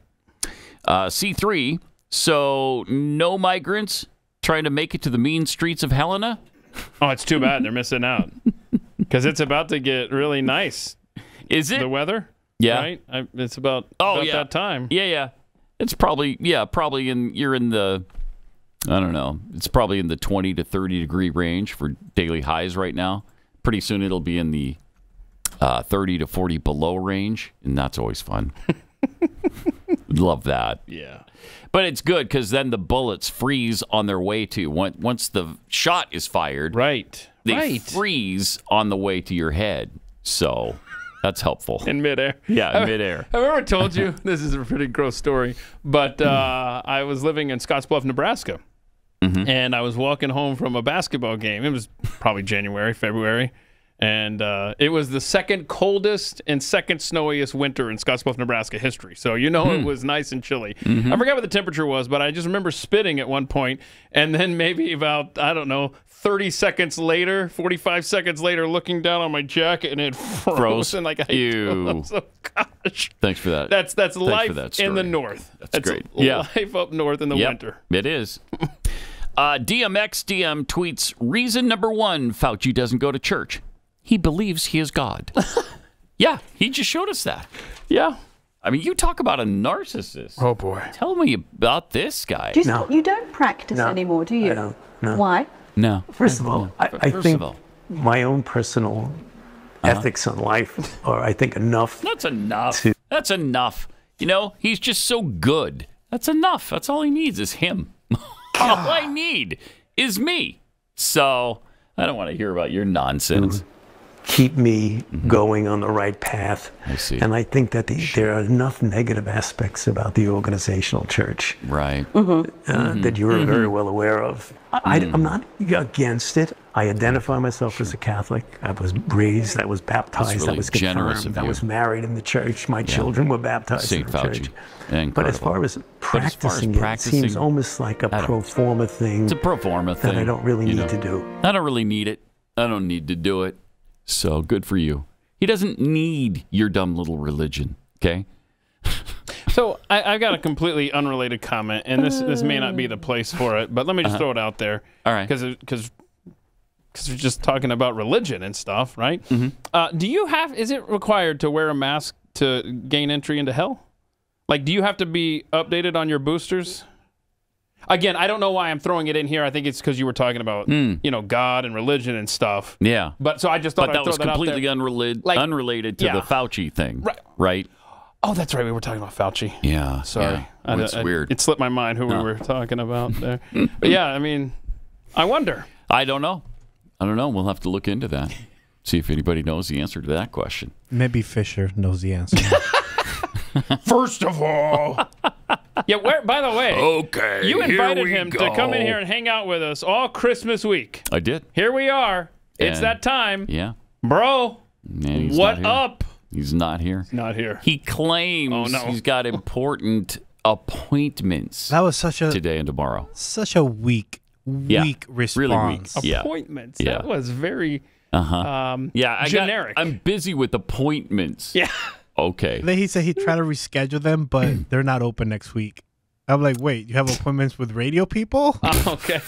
C3. So no migrants trying to make it to the mean streets of Helena? Oh, it's too bad. They're missing out. Because it's about to get really nice. Is it? The weather? Yeah. Right? It's about that time. Yeah. It's probably you're in the, I don't know, it's probably in the 20 to 30 degree range for daily highs right now. Pretty soon it'll be in the 30 to 40 below range, and that's always fun. Love that. Yeah. But it's good because then the bullets freeze on their way to you. Once the shot is fired, they freeze on the way to your head. So that's helpful. In midair. Yeah, in midair. Have I ever told you, this is a pretty gross story, but I was living in Scottsbluff, Nebraska, and I was walking home from a basketball game. It was probably January, February. And it was the second coldest and second snowiest winter in Scottsbluff, Nebraska history. So it was nice and chilly. I forgot what the temperature was, but I just remember spitting at one point, and then maybe about, 30 seconds later, 45 seconds later, looking down on my jacket, and it froze. And like, Ew. Oh, gosh. Thanks for that. That's Thanks life for that in the north. That's great. Yeah. Life up north in the winter. It is. DMXDM tweets, reason number 1, Fauci doesn't go to church. He believes he is God. Yeah, he just showed us that. Yeah. I mean, you talk about a narcissist. Oh, boy. Tell me about this guy. You don't practice anymore, do you? I don't. No. Why? No. First of all, I think my own personal ethics on life are, I think, enough. That's enough. That's enough. He's just so good. That's enough. That's all he needs is him. All I need is me. So I don't want to hear about your nonsense. Keep me going on the right path. I see. And I think that there are enough negative aspects about the organizational church. Right. That you're very well aware of. I'm not against it. I identify myself as a Catholic. I was raised, I was baptized, really I was generous confirmed, of I you. was married in the church. My children were baptized in the church. But as far as practicing it seems almost like a pro forma thing. It's a pro forma thing. That I don't really need to do. I don't really need it. I don't need to do it. So good for you. He doesn't need your dumb little religion, okay? So I've got a completely unrelated comment, and this may not be the place for it, but let me just throw it out there. All right. Because we're just talking about religion and stuff, right? Is it required to wear a mask to gain entry into hell? Like, do you have to be updated on your boosters? Again, I don't know why I'm throwing it in here. I think it's because you were talking about, God and religion and stuff. Yeah. But so I just thought I'd throw that out there. But that was completely unrelated to the Fauci thing, right? Oh, that's right. We were talking about Fauci. Yeah. Sorry. Yeah. It's weird. It slipped my mind who we were talking about there. But yeah, I mean, I wonder. I don't know. We'll have to look into that. See if anybody knows the answer to that question. Maybe Fisher knows the answer. First of all. Yeah, by the way, you invited him to come in here and hang out with us all Christmas week. I did. Here we are. It's that time. Yeah. Bro, what up? He's not here. He's not here. He claims he's got important appointments. That was today and tomorrow. Such a weak response. Really weak. Appointments. That was very generic. I'm busy with appointments. Yeah. Okay. Then he said he'd try to reschedule them, but they're not open next week. I'm like, wait, you have appointments with radio people? Okay.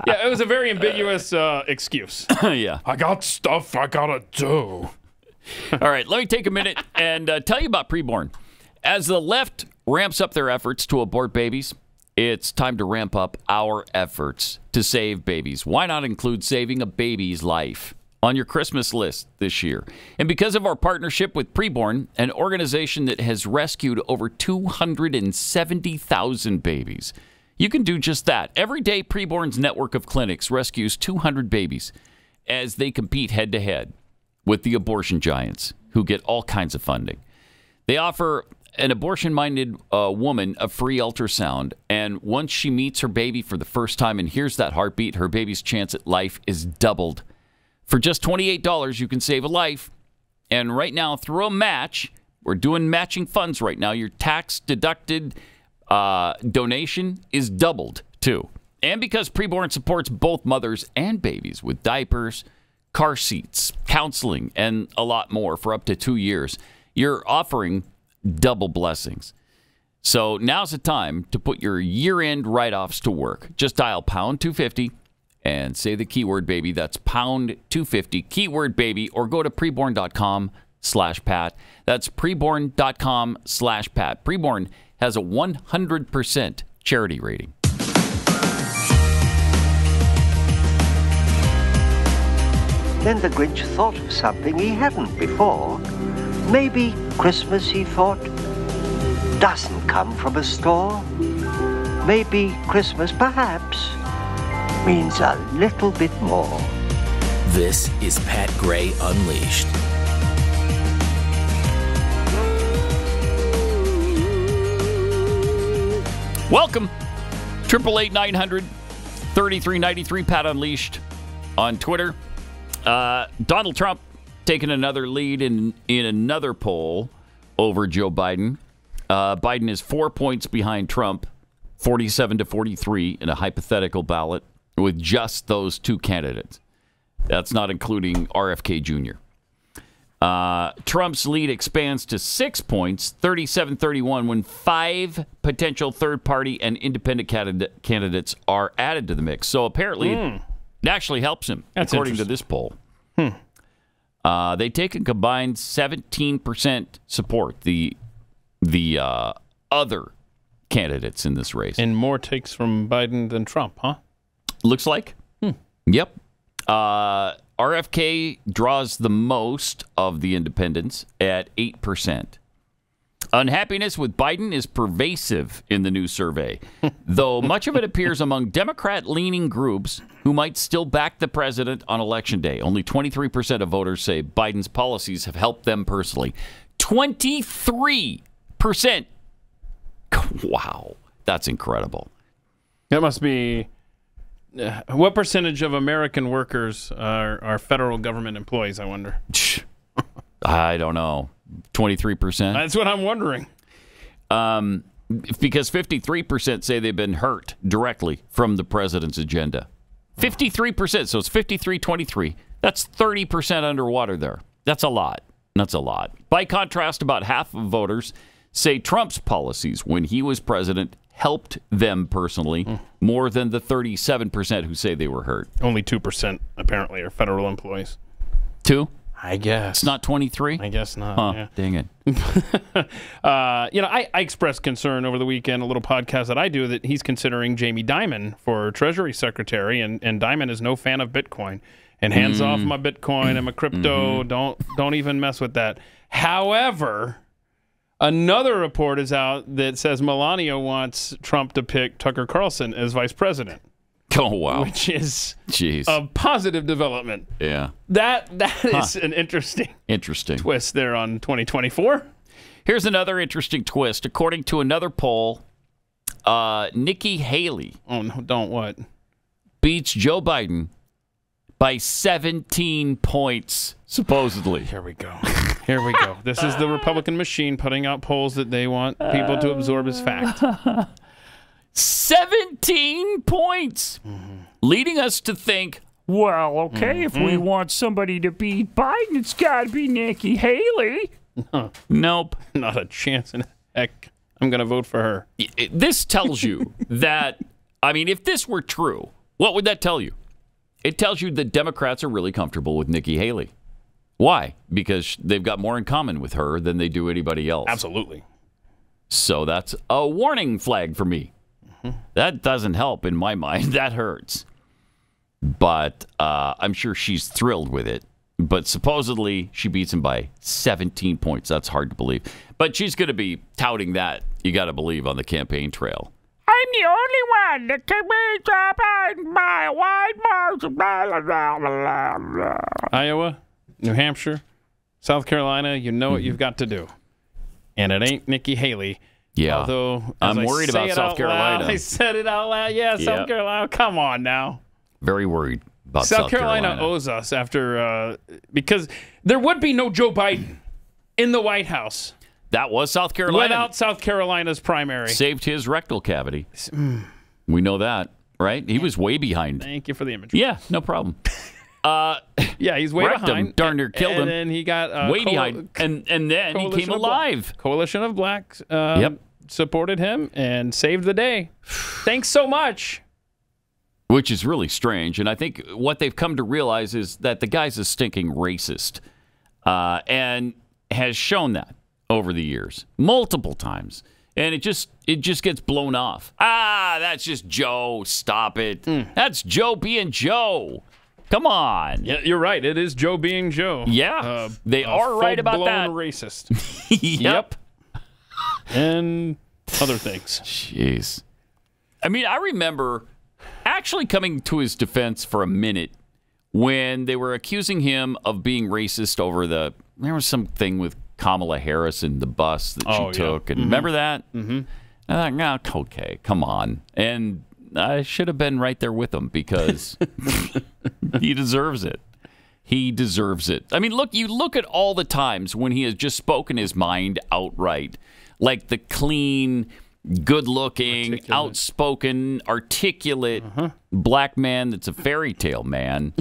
Yeah, it was a very ambiguous excuse. Yeah. I got stuff I gotta do. All right, let me take a minute and tell you about preborn. As the left ramps up their efforts to abort babies, it's time to ramp up our efforts to save babies. Why not include saving a baby's life on your Christmas list this year? And because of our partnership with Preborn, an organization that has rescued over 270,000 babies, you can do just that. Every day, Preborn's network of clinics rescues 200 babies as they compete head-to-head with the abortion giants who get all kinds of funding. They offer an abortion-minded woman a free ultrasound, and once she meets her baby for the first time and hears that heartbeat, her baby's chance at life is doubled. For just $28, you can save a life. And right now, through a match, we're doing matching funds right now. Your tax-deducted donation is doubled, too. And because Preborn supports both mothers and babies with diapers, car seats, counseling, and a lot more for up to 2 years, you're offering double blessings. So now's the time to put your year-end write-offs to work. Just dial pound 250 and say the keyword baby. That's pound 250, keyword baby, or go to preborn.com/Pat. That's preborn.com/Pat. Preborn has a 100% charity rating. Then the Grinch thought of something he hadn't before. Maybe Christmas, he thought, doesn't come from a store. Maybe Christmas, perhaps, means a little bit more. This is Pat Gray Unleashed. Welcome. 888-900-3393, Pat Unleashed on Twitter. Donald Trump taking another lead in another poll over Joe Biden. Biden is 4 points behind Trump, 47-43 in a hypothetical ballot with just those two candidates. That's not including RFK Jr. Trump's lead expands to 6 points, 37-31, when 5 potential third-party and independent candidates are added to the mix. So apparently it actually helps him, according to this poll. They take a combined 17% support, the other candidates in this race. And more takes from Biden than Trump, huh? Looks like. Yep. RFK draws the most of the independents at 8%. Unhappiness with Biden is pervasive in the new survey, though much of it appears among Democrat-leaning groups who might still back the president on Election Day. Only 23% of voters say Biden's policies have helped them personally. 23%! Wow, that's incredible. That must be... what percentage of American workers are federal government employees, I wonder? I don't know. 23%? That's what I'm wondering. Because 53% say they've been hurt directly from the president's agenda. 53%, so it's 53-23. That's 30% underwater there. That's a lot. That's a lot. By contrast, about half of voters say Trump's policies when he was president helped them personally more than the 37% who say they were hurt. Only 2% apparently are federal employees. 2? I guess. It's not 23? I guess not. Huh, yeah. Dang it. I expressed concern over the weekend, a little podcast that I do, that he's considering Jamie Dimon for Treasury Secretary, and Dimon is no fan of Bitcoin. And hands off my Bitcoin and my crypto. Don't even mess with that. However, another report is out that says Melania wants Trump to pick Tucker Carlson as vice president. Oh, wow. Which is a positive development. Yeah. That is an interesting twist there on 2024. Here's another interesting twist. According to another poll, Nikki Haley beats Joe Biden by 17 points, supposedly. Here we go. Here we go. This is the Republican machine putting out polls that they want people to absorb as fact. 17 points, leading us to think, well, okay, if we want somebody to beat Biden, it's got to be Nikki Haley. Nope. Not a chance in heck. I'm going to vote for her. This tells you that, I mean, if this were true, what would that tell you? It tells you that Democrats are really comfortable with Nikki Haley. Why? Because they've got more in common with her than they do anybody else. Absolutely. So that's a warning flag for me. That doesn't help in my mind. That hurts. But I'm sure she's thrilled with it. But supposedly she beats him by 17 points. That's hard to believe. But she's going to be touting that, you got to believe, on the campaign trail. I'm the only one that can beat Biden by a wide margin. Iowa, New Hampshire, South Carolina, you know what you've got to do. And it ain't Nikki Haley. Yeah. Although, I'm worried about South Carolina. I said it out loud. Yeah, South Carolina. Come on now. Very worried about South Carolina owes us after, because there would be no Joe Biden in the White House. That was South Carolina. Without South Carolina's primary. Saved his rectal cavity. We know that, right? He was way behind. Thank you for the imagery. Yeah, no problem. Yeah, he's way behind. Him, darn near killed him. And then he got way behind. And then he came alive. Coalition of Blacks supported him and saved the day. Thanks so much. Which is really strange. And I think what they've come to realize is that the guy's a stinking racist and has shown that over the years multiple times. And it just gets blown off. That's just Joe. Stop it. That's Joe being Joe. Come on. Yeah, you're right. It is Joe being Joe. Yeah, they are right about that. Racist. Yep. And other things. Jeez. I mean, I remember actually coming to his defense for a minute when they were accusing him of being racist over there was something with Kamala Harris and the bus that she took. And remember that? Mm-hmm. I thought, no, okay, come on. And I should have been right there with him because he deserves it. He deserves it. I mean, you look at all the times when he has just spoken his mind outright, like the clean, good-looking, outspoken, articulate black man that's a fairy tale man.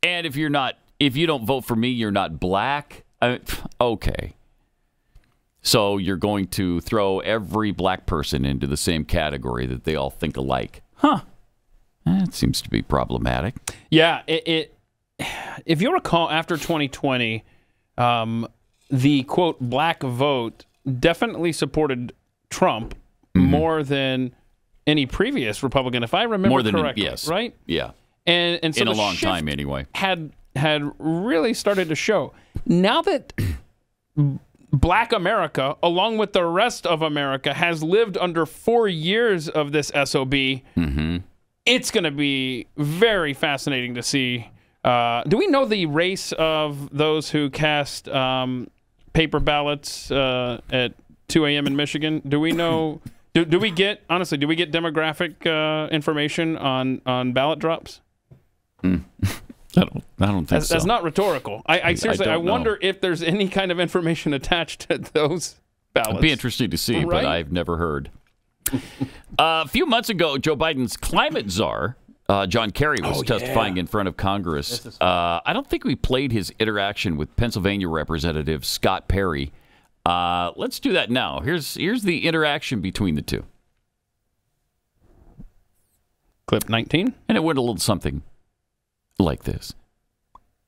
And if you don't vote for me, you're not black. Okay. So you're going to throw every black person into the same category that they all think alike. Huh. That seems to be problematic. Yeah. If you recall, after 2020, the, quote, black vote definitely supported Trump more than any previous Republican, if I remember correctly. Yes. Right? Yeah. And so in a long time, anyway. Had really started to show. Now that Black America, along with the rest of America, has lived under 4 years of this SOB, it's going to be very fascinating to see. Do we know the race of those who cast paper ballots at 2 a.m. in Michigan? Do we know? Do we get demographic information on ballot drops? I don't think so. That's not rhetorical. I seriously, I wonder if there's any kind of information attached to those ballots. It'd be interesting to see, but I've never heard. A few months ago, Joe Biden's climate czar, John Kerry, was testifying in front of Congress. I don't think we played his interaction with Pennsylvania Representative Scott Perry. Let's do that now. Here's the interaction between the two. Clip 19. And it went a little something like this.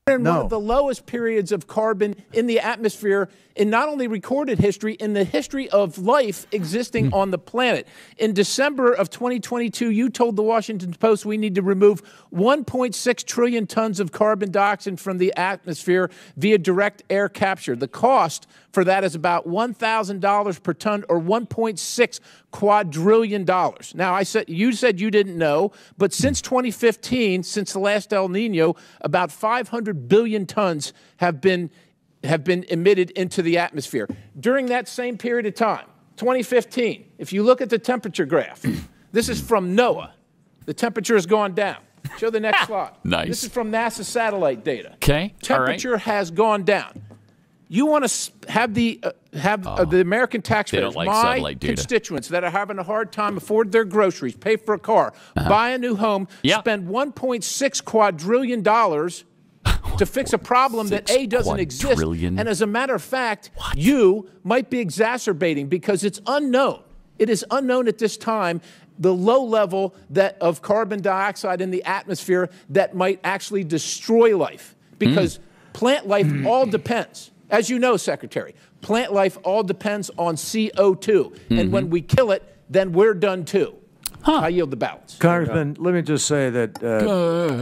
One of the lowest periods of carbon in the atmosphere in not only recorded history, in the history of life existing on the planet. In December of 2022, you told the Washington Post we need to remove 1.6 trillion tons of carbon dioxide from the atmosphere via direct air capture. The cost for that is about $1,000 per ton, or $1.6 quadrillion. Now, you said you didn't know, but since 2015, since the last El Nino, about 500 billion tons have been emitted into the atmosphere. During that same period of time, 2015, if you look at the temperature graph, this is from NOAA. The temperature has gone down. Show the next slide. Nice. This is from NASA satellite data. Okay. Temperature has gone down. You want to have the American taxpayers, like my constituents that are having a hard time afford their groceries, pay for a car, buy a new home, spend $1.6 quadrillion to fix a problem that A, doesn't exist, and as a matter of fact, you might be exacerbating because it's unknown. It is unknown at this time the low level of carbon dioxide in the atmosphere that might actually destroy life, because plant life all depends. As you know, Secretary, plant life all depends on CO2. And when we kill it, then we're done too. I yield the balance. Congressman, let me just say that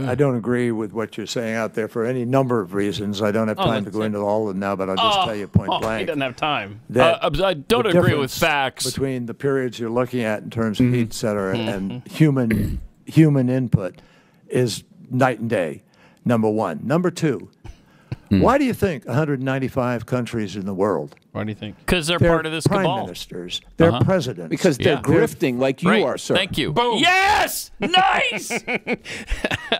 I don't agree with what you're saying out there for any number of reasons. I don't have time to go into all of them now, but I'll just tell you point blank. He doesn't have time. I don't agree with facts. Between the periods you're looking at in terms of heat, et cetera, and human input is night and day, number one. Number two, why do you think 195 countries in the world? Why do you think? Because they're part of this prime cabal. Ministers, they're presidents. Because they're grifting like you are, sir. Thank you. Boom. Yes! Nice!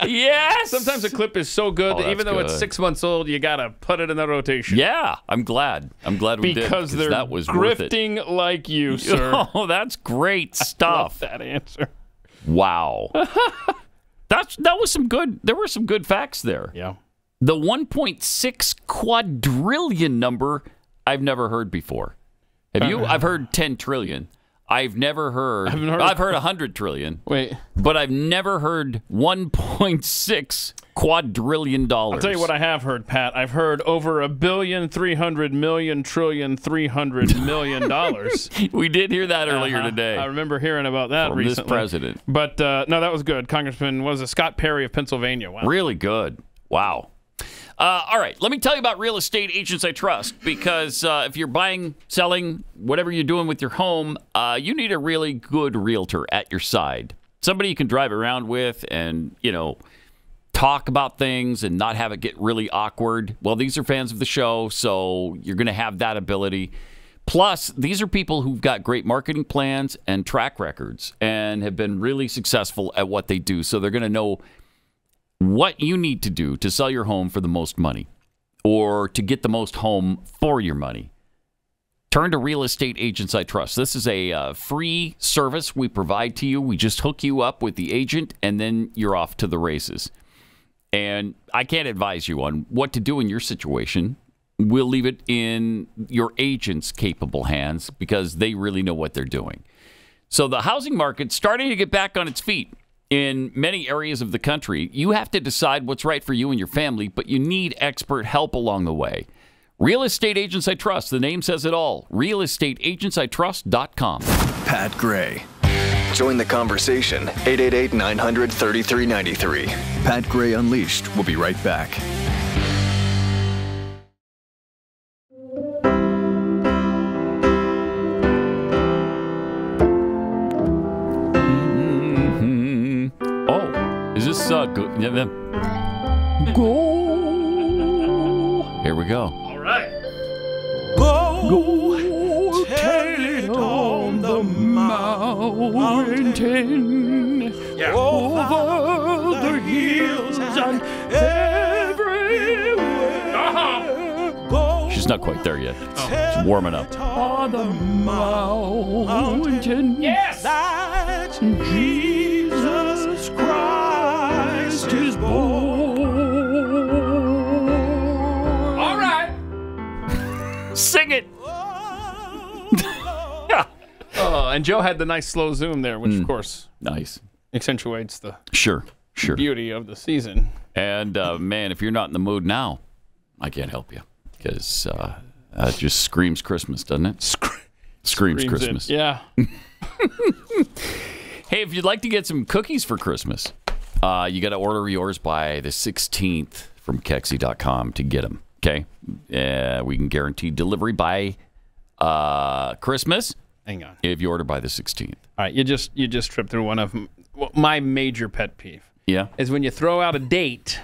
Yes! Sometimes a clip is so good that even though it's 6 months old, you got to put it in the rotation. Yeah, I'm glad we did. Because they're that was worth it. grifting like you, sir. Oh, that's great stuff. I love that answer. Wow. that was some good. There were some good facts there. Yeah. The 1.6 quadrillion number I've never heard before. Have you? I've heard 10 trillion. I've never heard. I've heard 100 trillion. Wait. But I've never heard 1.6 quadrillion dollars. I'll tell you what I have heard, Pat. I've heard over $1,300,000,000,000,000,000,000,000. We did hear that earlier today. I remember hearing about that from recently. this president. But no, that was good. Congressman, was it Scott Perry of Pennsylvania? Wow. Really good. Wow. All right, let me tell you about Real Estate Agents I Trust, because if you're buying, selling, whatever you're doing with your home, you need a really good realtor at your side. Somebody you can drive around with and, talk about things and not have it get really awkward. Well, these are fans of the show, so you're going to have that ability. Plus, these are people who've got great marketing plans and track records and have been really successful at what they do, so they're going to know what you need to do to sell your home for the most money or to get the most home for your money. Turn to Real Estate Agents I Trust. This is a free service we provide to you. We just hook you up with the agent, and then you're off to the races. And I can't advise you on what to do in your situation. We'll leave it in your agent's capable hands because they really know what they're doing. So the housing market's starting to get back on its feet. In many areas of the country, you have to decide what's right for you and your family, but you need expert help along the way. Real Estate Agents I Trust. The name says it all. realestateagentsitrust.com. Pat Gray. Join the conversation. 888-900-3393. Pat Gray Unleashed. We'll be right back. Is this good? Go. Here we go. All right. Go tell it on the mountain, over the hills and everywhere. She's not quite there yet. She's warming up. On the mountain, yes, that Jesus Christ is born. All right. Sing it. And Joe had the nice slow zoom there, which of course accentuates the sure beauty of the season. And man, if you're not in the mood now, I can't help you because it just screams Christmas, doesn't it? Screams Christmas. Yeah. Hey, if you'd like to get some cookies for Christmas, you got to order yours by the 16th from Kexi.com to get them. Okay, we can guarantee delivery by Christmas. Hang on. If you order by the 16th. All right, you just tripped through one of my major pet peeve. Yeah. Is when you throw out a date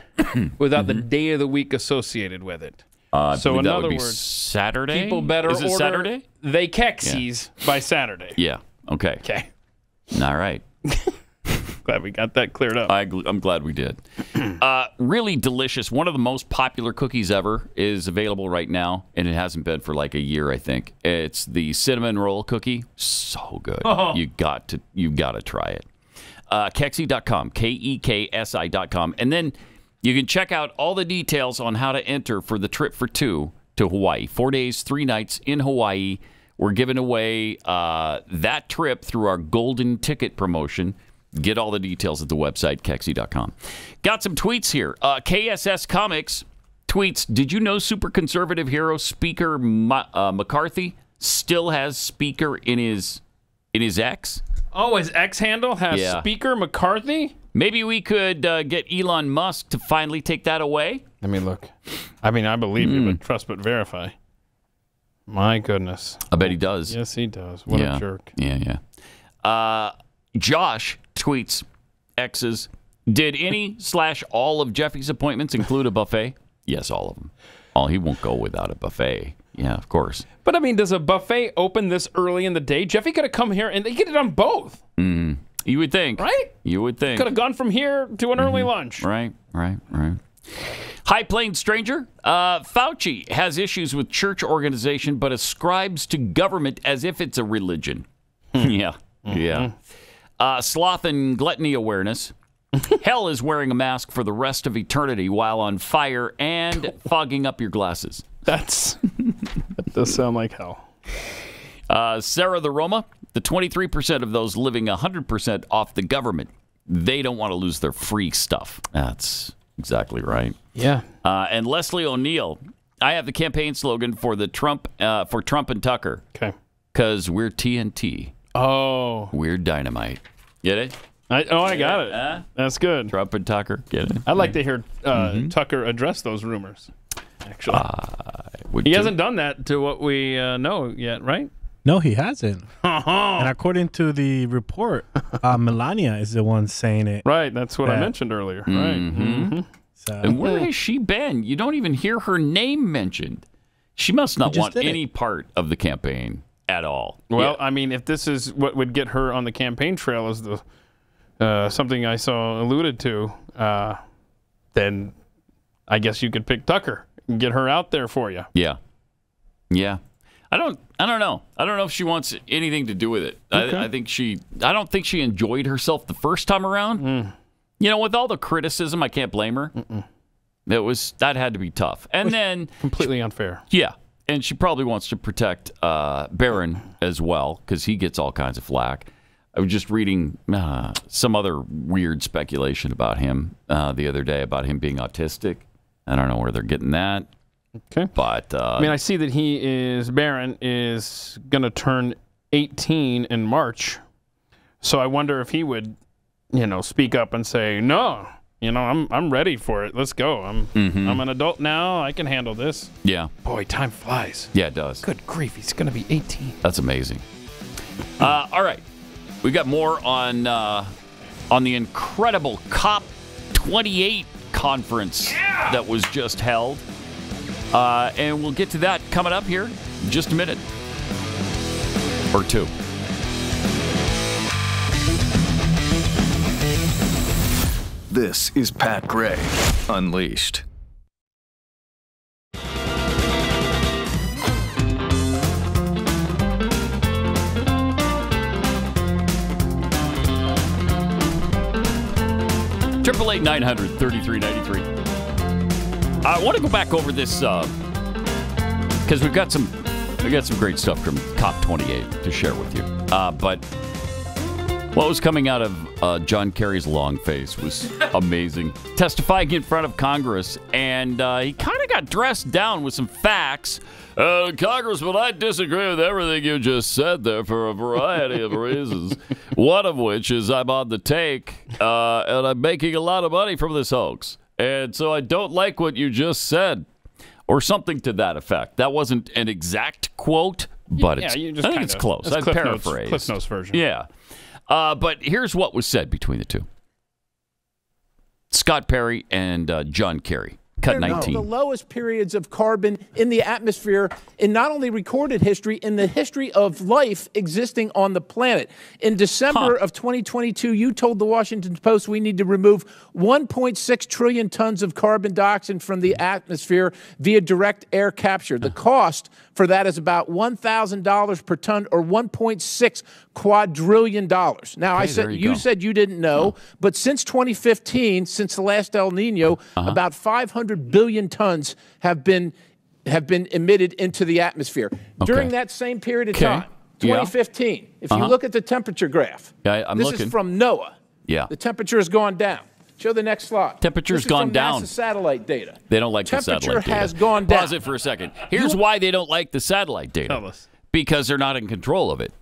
without the day of the week associated with it. So in other words, Saturday. People better order Saturday. They Kexis by Saturday. Yeah. Okay. Okay. All right. Glad we got that cleared up. I'm glad we did. Really delicious. One of the most popular cookies ever is available right now, and it hasn't been for like a year, I think. It's the cinnamon roll cookie. So good. Oh. You got to try it. Kexi.com, KEKSI.com, and then you can check out all the details on how to enter for the trip for two to Hawaii. 4 days, 3 nights in Hawaii. We're giving away that trip through our golden ticket promotion. Get all the details at the website, Kexi.com. Got some tweets here. KSS Comics tweets, did you know super conservative hero Speaker McCarthy still has Speaker in his X? Oh, his X handle has Speaker McCarthy? Maybe we could get Elon Musk to finally take that away? Let me look. I mean, I believe you, but trust but verify. My goodness. I bet he does. Yes, he does. What a jerk. Yeah. Josh tweets, X's, did any / all of Jeffy's appointments include a buffet? Yes, all of them. Oh, he won't go without a buffet. Yeah, of course. But, I mean, does a buffet open this early in the day? Jeffy could have come here and they could have done both. You would think. Right? You would think. Could have gone from here to an early lunch. Right. High Plains Stranger, Fauci has issues with church organization, but ascribes to government as if it's a religion. Yeah. Sloth and gluttony awareness. Hell is wearing a mask for the rest of eternity while on fire and fogging up your glasses. That does sound like hell. Sarah the Roma, the 23% of those living 100% off the government, they don't want to lose their free stuff. That's exactly right. Yeah. And Leslie O'Neill, I have the campaign slogan for Trump and Tucker. Okay. Because we're TNT. Oh. We're dynamite. Get it? I got it. That's good. Trump and Tucker. Get it? I'd like to hear Tucker address those rumors, actually. He hasn't done that to what we know yet, right? No, he hasn't. And according to the report, Melania is the one saying it. Right, that's what I mentioned earlier. Right. Mm-hmm. So. And where has she been? You don't even hear her name mentioned. She must not want any part of the campaign at all. Well, I mean, if this is what would get her on the campaign trail as the something I saw alluded to, then I guess you could pick Tucker and get her out there for you. Yeah. I don't know. I don't know if she wants anything to do with it. Okay. I don't think she enjoyed herself the first time around. You know, with all the criticism, I can't blame her. That had to be tough. And then completely unfair. Yeah. And she probably wants to protect Barron as well, because he gets all kinds of flack. I was just reading some other weird speculation about him the other day, about him being autistic. I don't know where they're getting that. Okay. But I mean, I see that Barron is going to turn 18 in March. So I wonder if he would, speak up and say, no, I'm ready for it. Let's go. I'm an adult now. I can handle this. Yeah. Boy, time flies. Yeah, it does. Good grief. He's going to be 18. That's amazing. All right. We got more on the incredible COP28 conference that was just held. And we'll get to that coming up here in just a minute or two. This is Pat Gray Unleashed. Triple 800-933-93. I want to go back over this because we got some great stuff from COP28 to share with you. But what was coming out of John Kerry's long face was amazing. Testifying in front of Congress, and he kind of got dressed down with some facts. Congressman, I disagree with everything you just said there for a variety of reasons. One of which is I'm on the take, and I'm making a lot of money from this hoax. And so I don't like what you just said, or something to that effect. That wasn't an exact quote, but I think it's close. I paraphrased. Cliff Notes version. Yeah. But here's what was said between the two. Scott Perry and John Kerry. Cut 19. The lowest periods of carbon in the atmosphere in not only recorded history, in the history of life existing on the planet. In December of 2022, you told the Washington Post we need to remove 1.6 trillion tons of carbon dioxide from the atmosphere via direct air capture. The cost for that is about $1,000 per ton, or $1.6 quadrillion. Now, Okay, you said you didn't know, but since 2015, since the last El Nino, about 500 billion tons have been emitted into the atmosphere. During that same period of time, 2015, if you look at the temperature graph, this is from NOAA. Yeah. The temperature has gone down. Show the next slide. Temperature's gone down. NASA satellite data. They don't like the satellite data. Temperature has gone down. Pause it for a second. Here's why they don't like the satellite data. Tell us. Because they're not in control of it.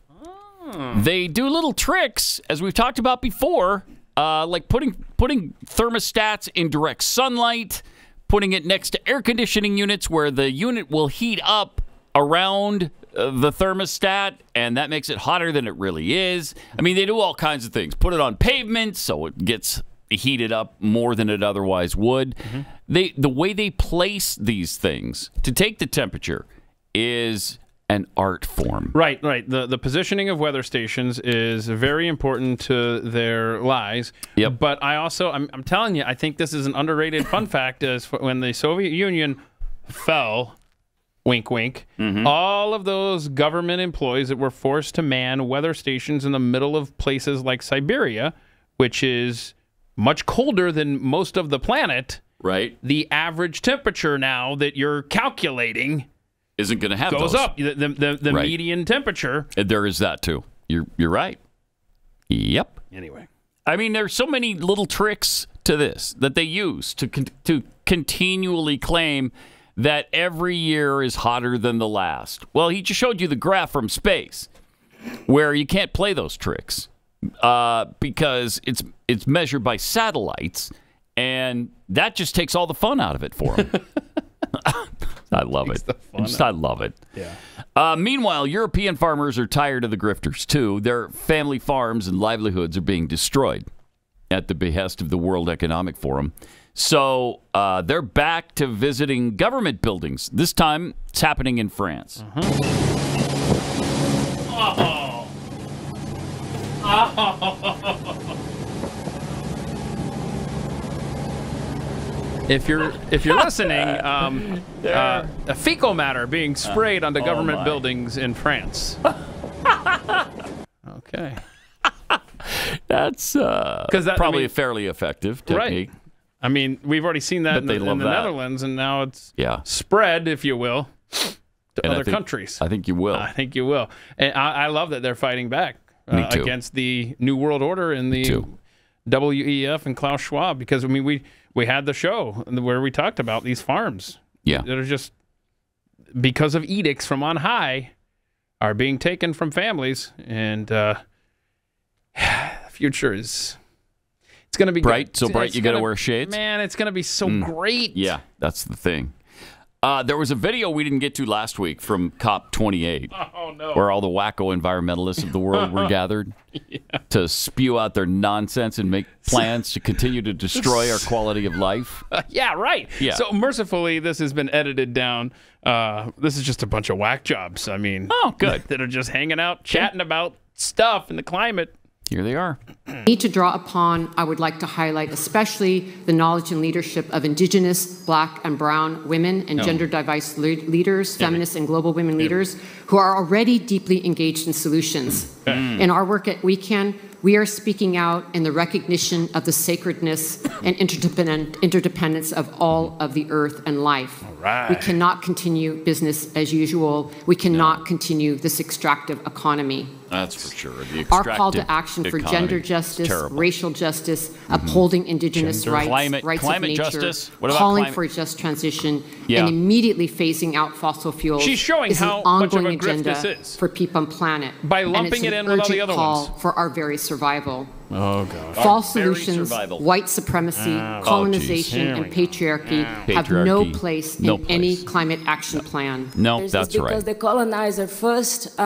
They do little tricks, as we've talked about before, like putting thermostats in direct sunlight, putting it next to air conditioning units where the unit will heat up around the thermostat, and that makes it hotter than it really is. I mean, they do all kinds of things. Put it on pavement so it gets heated up more than it otherwise would. The way they place these things to take the temperature is an art form. Right. The positioning of weather stations is very important to their lives. Yep. But I'm telling you, I think this is an underrated fun fact. Is when the Soviet Union fell, wink, wink, all of those government employees that were forced to man weather stations in the middle of places like Siberia, which is much colder than most of the planet. Right. The average temperature now that you're calculating isn't going to have goes those. up. The Right. median temperature. And there is that too. You're right. Yep. Anyway, I mean, there's so many little tricks to this that they use to continually claim that every year is hotter than the last. Well, he just showed you the graph from space where you can't play those tricks because it's measured by satellites, and that just takes all the fun out of it for him. I love it. I love it. Yeah. Meanwhile, European farmers are tired of the grifters, too. Their family farms and livelihoods are being destroyed at the behest of the World Economic Forum. So they're back to visiting government buildings. This time, it's happening in France. If you're listening, a fecal matter being sprayed onto government buildings in France. Okay. That's probably a fairly effective technique. Right. I mean, we've already seen that in the Netherlands, and now it's spread, if you will, to other countries. I think you will. I think you will. And I love that they're fighting back against the New World Order and the WEF and Klaus Schwab, because, I mean, we had the show where we talked about these farms that are just, because of edicts from on high, are being taken from families, and the future is... It's going to be bright. Good. So bright you got to wear shades? Man, it's going to be so great. Yeah, that's the thing. There was a video we didn't get to last week from COP28 where all the wacko environmentalists of the world were gathered to spew out their nonsense and make plans to continue to destroy our quality of life. Yeah, right. Yeah. So mercifully, this has been edited down. This is just a bunch of whack jobs. I mean, good. That are just hanging out, chatting about stuff and the climate. Here they are. Need to draw upon, I would like to highlight especially the knowledge and leadership of Indigenous, Black, and Brown women and gender diverse leaders, feminist and global women leaders who are already deeply engaged in solutions. In our work at Weekend, we are speaking out in the recognition of the sacredness and interdependence of all of the earth and life. We cannot continue business as usual. We cannot continue this extractive economy. That's for sure. Our call to action for gender justice, racial justice, upholding indigenous rights, rights of nature, justice. What about calling for a just transition, and immediately phasing out fossil fuels She's showing is how an ongoing much of a grift agenda this is. for people on planet. By lumping it in with all the other call ones. for our very survival. Oh, God. False solutions, white supremacy, colonization, and patriarchy have no place in any climate action plan. No, that's right. Because the colonizer first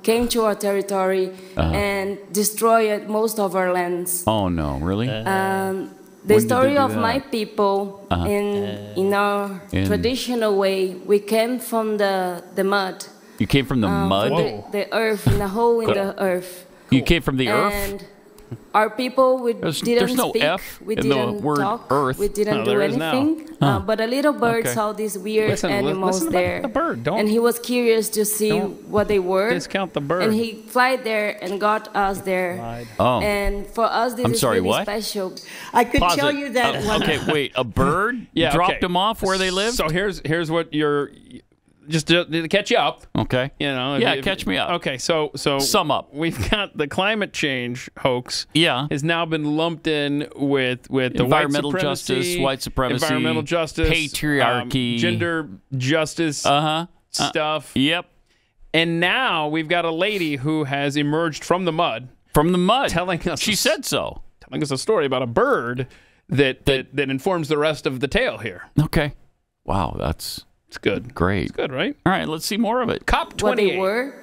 came to our territory and destroyed most of our lands. Oh, no, really? The story of my people, in our traditional way, we came from the mud. You came from the mud? The earth, in a hole in the earth. You came from the earth? And our people, we didn't no speak, F we in didn't the word talk, earth. we didn't do anything. But a little bird saw these weird animals there, and he was curious to see what they were. Discount the bird. And he flew there and got us there. And for us, this is really special. I could tell you that. Okay, wait. A bird dropped them off where they lived? So here's what you're. Just to catch you up. Okay. You know. Catch me up. Okay, so sum up. We've got the climate change hoax. Yeah. Has now been lumped in with the environmental justice, white supremacy, environmental justice, patriarchy, gender justice stuff. Yep. And now we've got a lady who has emerged from the mud. From the mud. Telling us she said so. Telling us a story about a bird that informs the rest of the tale here. Okay. Wow, it's good. Great. It's good, right? All right, let's see more of it. COP28. What they were,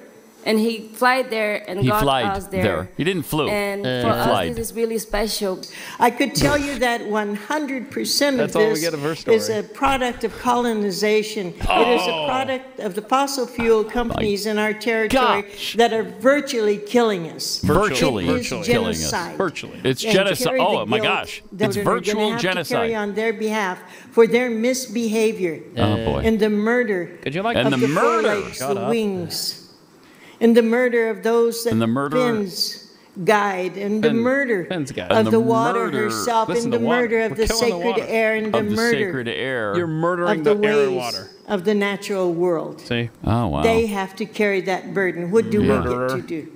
and he flew there and got us there. He didn't flew. And for us, this is really special. I could tell you that 100% of this is a product of colonization. It is a product of the fossil fuel companies in our territory that are virtually killing us. Virtually killing genocide. us. Virtually. It's genocide. Oh, my gosh. It's virtual genocide. Carry on their behalf for their misbehavior. Oh, boy. And the murder of the forelegs, the wings. And the murder of those that Finn's guide, and the murder of the water herself, and the murder of the sacred air, and the murder You're murdering the air and water of the natural world. See? Oh, wow. They have to carry that burden. What do we get to do?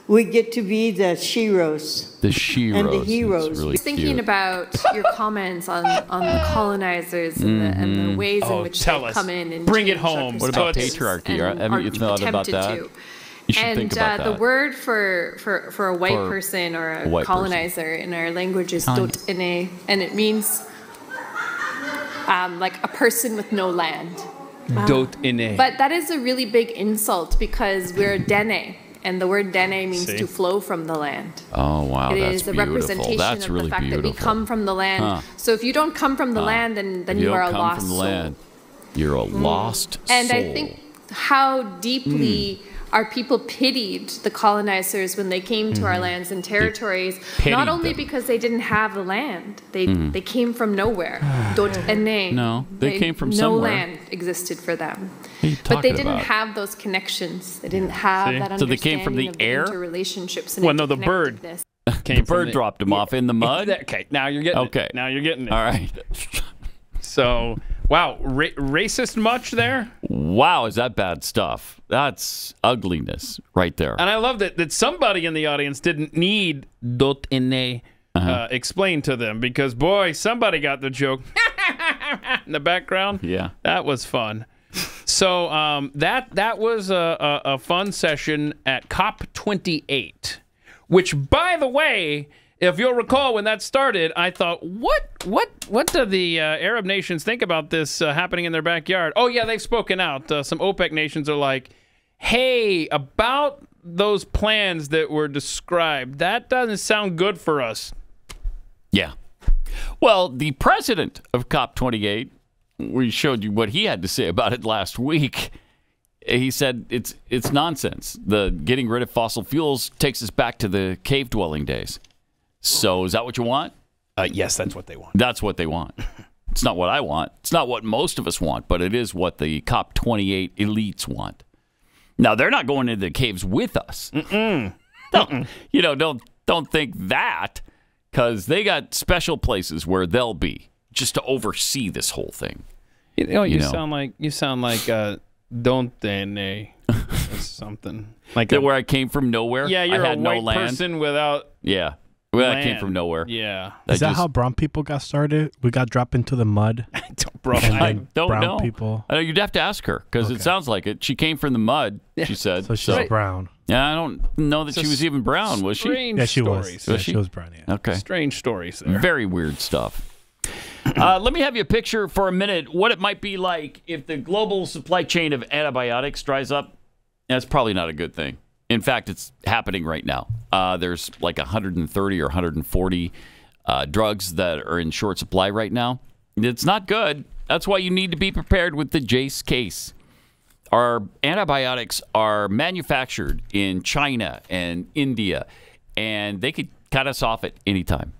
We get to be the sheroes. The sheroes. And the heroes. Really I was thinking about your comments on the colonizers and the ways in which they come in and bring it change home. What about patriarchy? Haven't you thought about that? You should think about that. The word for a white person or a colonizer in our language is dot'ene, and it means like a person with no land. Dot'ene. But that is a really big insult because we're dene. And the word dene means to flow from the land. Oh, wow. It That's is a beautiful. representation That's of really the fact beautiful. that we come from the land. Huh. So if you don't come from the land, then you are a lost soul. Land, you're a lost soul. And I think how deeply our people pitied the colonizers when they came to our lands and territories, not only because they didn't have the land, they came from nowhere. No, they came from no somewhere. No land existed for them. But they didn't have those connections. They didn't have that understanding so they came from the of air? The interrelationships and the bird came. The bird dropped them off in the mud. Okay, now you're getting it. Now you're getting it. All right. So, wow, racist much there? Wow, is that bad stuff? That's ugliness right there. And I love that somebody in the audience didn't need dot'ene explained to them because, boy, somebody got the joke in the background. Yeah. That was fun. So that was a fun session at COP28, which, by the way, if you'll recall when that started, I thought, what do the Arab nations think about this happening in their backyard? Oh, yeah, they've spoken out. Some OPEC nations are like, hey, about those plans that were described, that doesn't sound good for us. Yeah. Well, the president of COP28, we showed you what he had to say about it last week. He said it's nonsense. The getting rid of fossil fuels takes us back to the cave dwelling days. So is that what you want? Yes, that's what they want. That's what they want. It's not what I want. It's not what most of us want, but it is what the COP28 elites want. Now, they're not going into the caves with us. Don't think that, because they got special places where they'll be just to oversee this whole thing. You sound like don't they something like where I came from nowhere. Yeah, you're I had a white no land. person without. Yeah. Well, I came from nowhere. Yeah. Is that how brown people got started? We got dropped into the mud. I don't know. People. You'd have to ask her because it sounds like it. She came from the mud. She said. So she's brown. Yeah, I don't know that she was even brown. Was she? Yeah, she was. She was brown. Yeah. Okay. Strange stories there. Very weird stuff. Let me have you a picture for a minute what it might be like if the global supply chain of antibiotics dries up. That's probably not a good thing. In fact, it's happening right now. There's like 130 or 140 drugs that are in short supply right now. It's not good. That's why you need to be prepared with the Jace case. Our antibiotics are manufactured in China and India, and they could cut us off at any time.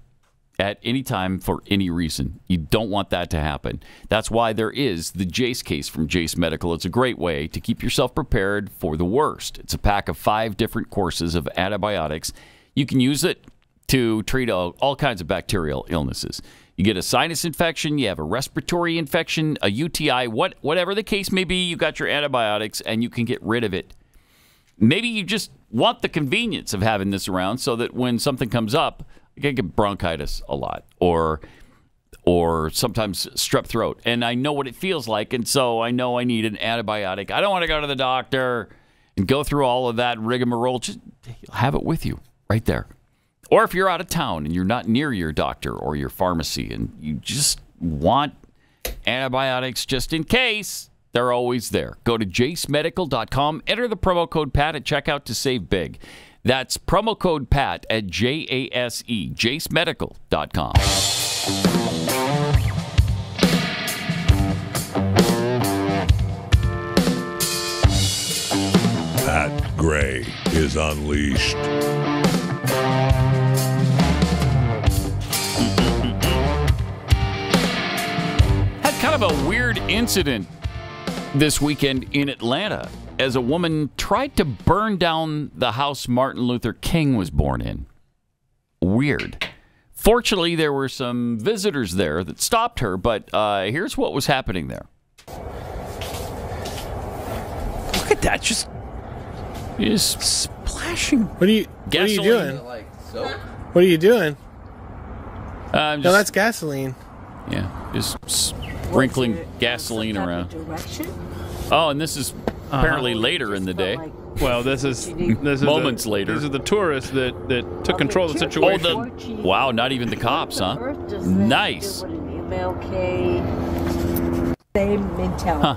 At any time for any reason. You don't want that to happen. That's why there is the Jace case from Jace Medical. It's a great way to keep yourself prepared for the worst. It's a pack of 5 different courses of antibiotics. You can use it to treat all kinds of bacterial illnesses. You get a sinus infection, you have a respiratory infection, a UTI, whatever the case may be, you got your antibiotics and you can get rid of it. Maybe you just want the convenience of having this around so that when something comes up, you can get bronchitis a lot or sometimes strep throat. And I know what it feels like, and so I know I need an antibiotic. I don't want to go to the doctor and go through all of that rigmarole. Just have it with you right there. Or if you're out of town and you're not near your doctor or your pharmacy and you just want antibiotics just in case, they're always there. Go to jacemedical.com, enter the promo code PAT at checkout to save big. That's promo code PAT at JASE, jacemedical.com. Pat Gray is unleashed. Had kind of a weird incident this weekend in Atlanta as a woman tried to burn down the house Martin Luther King was born in. Weird. Fortunately, there were some visitors there that stopped her, but here's what was happening there. That just is splashing. What are you doing? What are you doing? No, that's gasoline. Yeah, just sprinkling gasoline around. Oh, and this is apparently later in the day. Well, this is moments later. These are the tourists that took control of the situation. Wow, not even the cops, huh? Nice. Same mentality. Huh.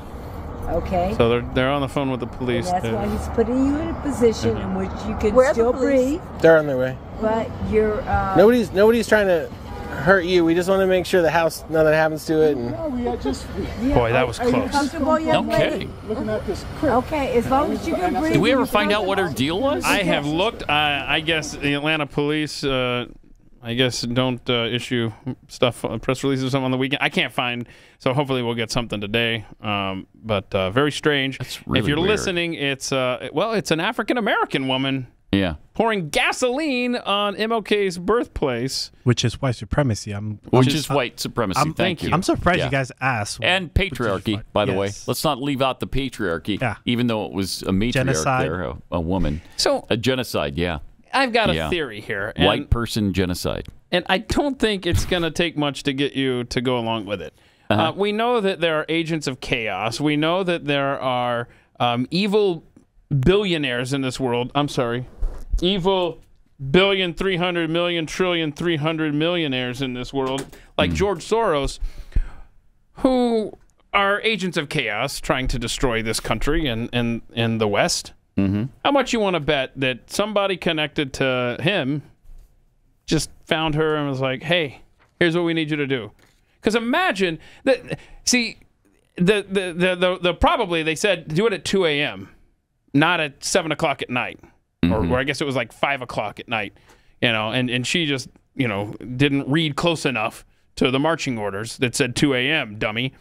Okay. So they're on the phone with the police. And that's why he's putting you in a position in which you can still breathe. They're on their way. But you're nobody's trying to hurt you. We just want to make sure the house nothing happens to it. And boy, that was close. Are you comfortable, young lady? Looking at this crib. Okay, as long as you can breathe. Did we ever find out what her deal was? I have looked. I guess the Atlanta police, I guess, don't issue stuff, press releases or something on the weekend. I can't find, so hopefully we'll get something today. But very strange. That's really if you're weird. Listening, it's it's an African-American woman. Yeah. Pouring gasoline on MLK's birthplace. Which is white supremacy. Which is white supremacy. Thank you. I'm surprised you guys asked. And patriarchy, by the way. Let's not leave out the patriarchy, even though it was a matriarch Genocide. there, a woman. So a genocide, yeah. I've got a theory here. White person genocide. And I don't think it's going to take much to get you to go along with it. We know that there are agents of chaos. We know that there are evil billionaires in this world. I'm sorry. Evil billion, 300 million, trillion, 300 millionaires in this world, like George Soros, who are agents of chaos trying to destroy this country and the West. Mm-hmm. How much you want to bet that somebody connected to him just found her and was like, hey, here's what we need you to do? Because imagine that. See, the probably they said do it at 2 a.m., not at 7 o'clock at night, or I guess it was like 5 o'clock at night, and she just didn't read close enough to the marching orders that said 2 a.m. dummy,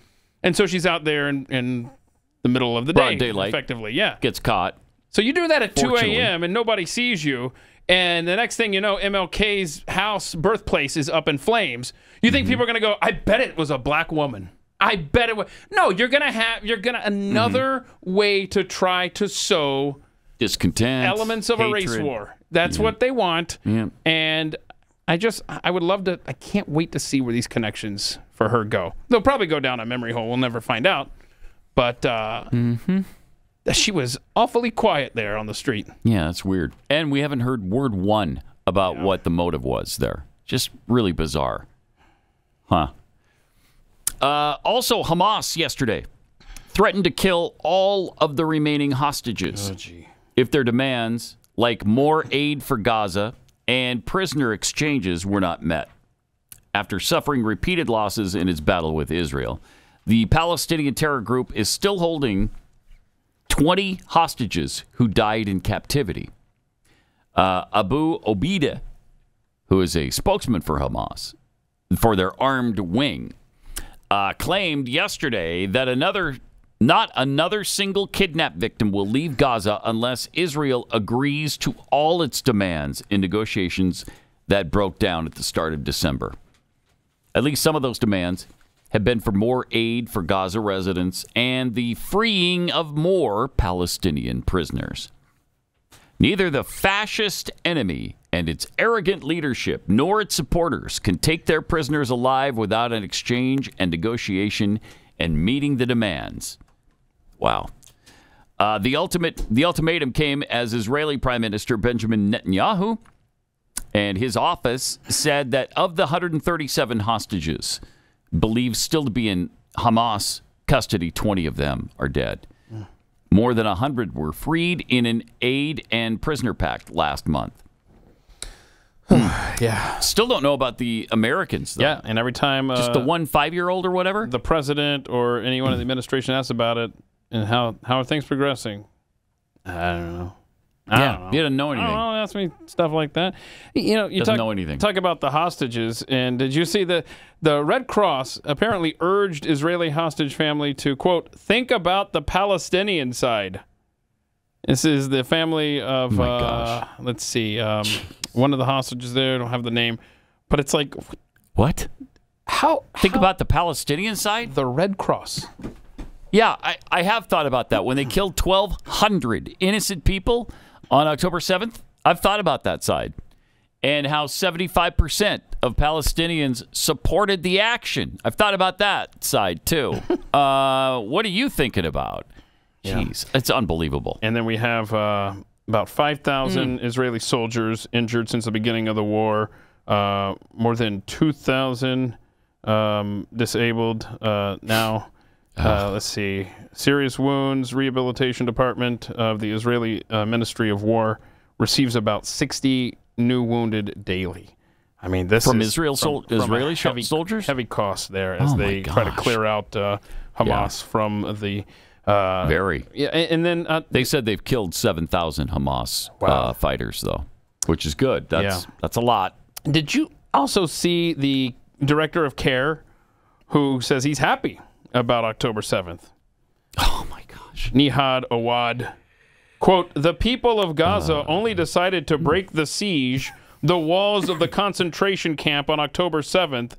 and so she's out there in the middle of the Broad day, daylight, effectively, yeah, gets caught. So you do that at 2 a.m. and nobody sees you. And the next thing you know, MLK's house, birthplace, is up in flames. You think people are going to go, I bet it was a black woman. I bet it was. No, you're going to another way to try to sow discontent, elements of hatred. A race war. That's what they want. Yeah. And I would love to, I can't wait to see where these connections for her go. They'll probably go down a memory hole. We'll never find out. But she was awfully quiet there on the street. Yeah, that's weird. And we haven't heard word one about what the motive was there. Just really bizarre. Huh. Also, Hamas yesterday threatened to kill all of the remaining hostages if their demands, like more aid for Gaza and prisoner exchanges, were not met. After suffering repeated losses in its battle with Israel, the Palestinian terror group is still holding 20 hostages who died in captivity. Abu Obida, who is a spokesman for Hamas, for their armed wing, claimed yesterday that not another single kidnap victim will leave Gaza unless Israel agrees to all its demands in negotiations that broke down at the start of December. At least some of those demands have been for more aid for Gaza residents and the freeing of more Palestinian prisoners. Neither the fascist enemy and its arrogant leadership nor its supporters can take their prisoners alive without an exchange and negotiation and meeting the demands. Wow. The ultimatum came as Israeli Prime Minister Benjamin Netanyahu and his office said that of the 137 hostages believed still to be in Hamas custody, 20 of them are dead. More than 100 were freed in an aid and prisoner pact last month. Yeah. Still don't know about the Americans, though. Yeah, and every time... just the one 5-year-old or whatever? The president or anyone in the administration asks about it and how are things progressing? I don't know. He doesn't know anything. I don't know, ask me stuff like that. You doesn't know anything. Talk about the hostages, and did you see the Red Cross apparently urged Israeli hostage family to, quote, think about the Palestinian side. This is the family of, let's see, one of the hostages there. I don't have the name, but it's like... What? Think about the Palestinian side? The Red Cross. Yeah, I have thought about that. When they killed 1,200 innocent people on October 7th, I've thought about that side and how 75% of Palestinians supported the action. I've thought about that side, too. What are you thinking about? Jeez, it's unbelievable. And then we have about 5,000 Israeli soldiers injured since the beginning of the war, more than 2,000 disabled now. Let's see. Serious wounds, rehabilitation department of the Israeli Ministry of War receives about 60 new wounded daily. I mean, this from is Israeli soldiers? Heavy costs there as they try to clear out Hamas from the... Yeah, and then... they said they've killed 7,000 Hamas fighters, though, which is good. That's a lot. Did you also see the director of CARE who says he's happy about October 7th? Oh, my gosh. Nihad Awad. Quote, the people of Gaza only decided to break the siege, the walls of the concentration camp on October 7th.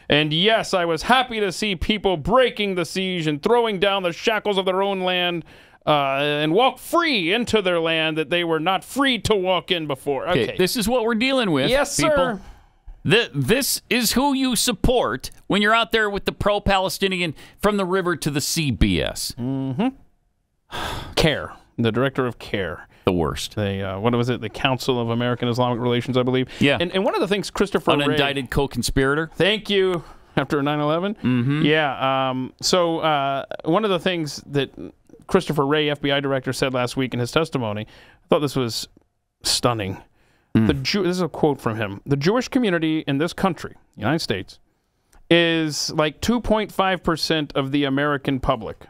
And yes, I was happy to see people breaking the siege and throwing down the shackles of their own land and walk free into their land that they were not free to walk in before. Okay, this is what we're dealing with, yes, people. Sir. This is who you support when you're out there with the pro-Palestinian from the river to the sea BS. CARE, the director of CARE. The worst. What was it? The Council of American Islamic Relations, I believe. Yeah. And one of the things Christopher Wray... Unindicted co-conspirator. Thank you. After 9/11? Mm-hmm. Yeah. So one of the things that Christopher Wray, FBI director, said last week in his testimony, I thought this was stunning. This is a quote from him. The Jewish community in this country, United States, is like 2.5% of the American public.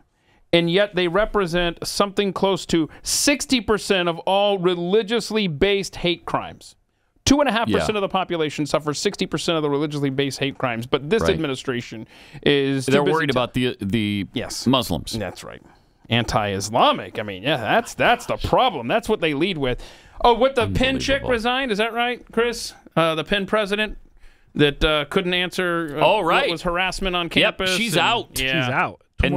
And yet they represent something close to 60% of all religiously based hate crimes. 2.5% of the population suffers 60% of the religiously based hate crimes. But this administration is... They're worried about the Muslims. That's right. Anti-Islamic. I mean, yeah, that's the problem. That's what they lead with. Oh, what the Penn chick resigned? Is that right, Chris? The Penn president that couldn't answer what was harassment on campus? Yep, she's out. Yeah. She's out. And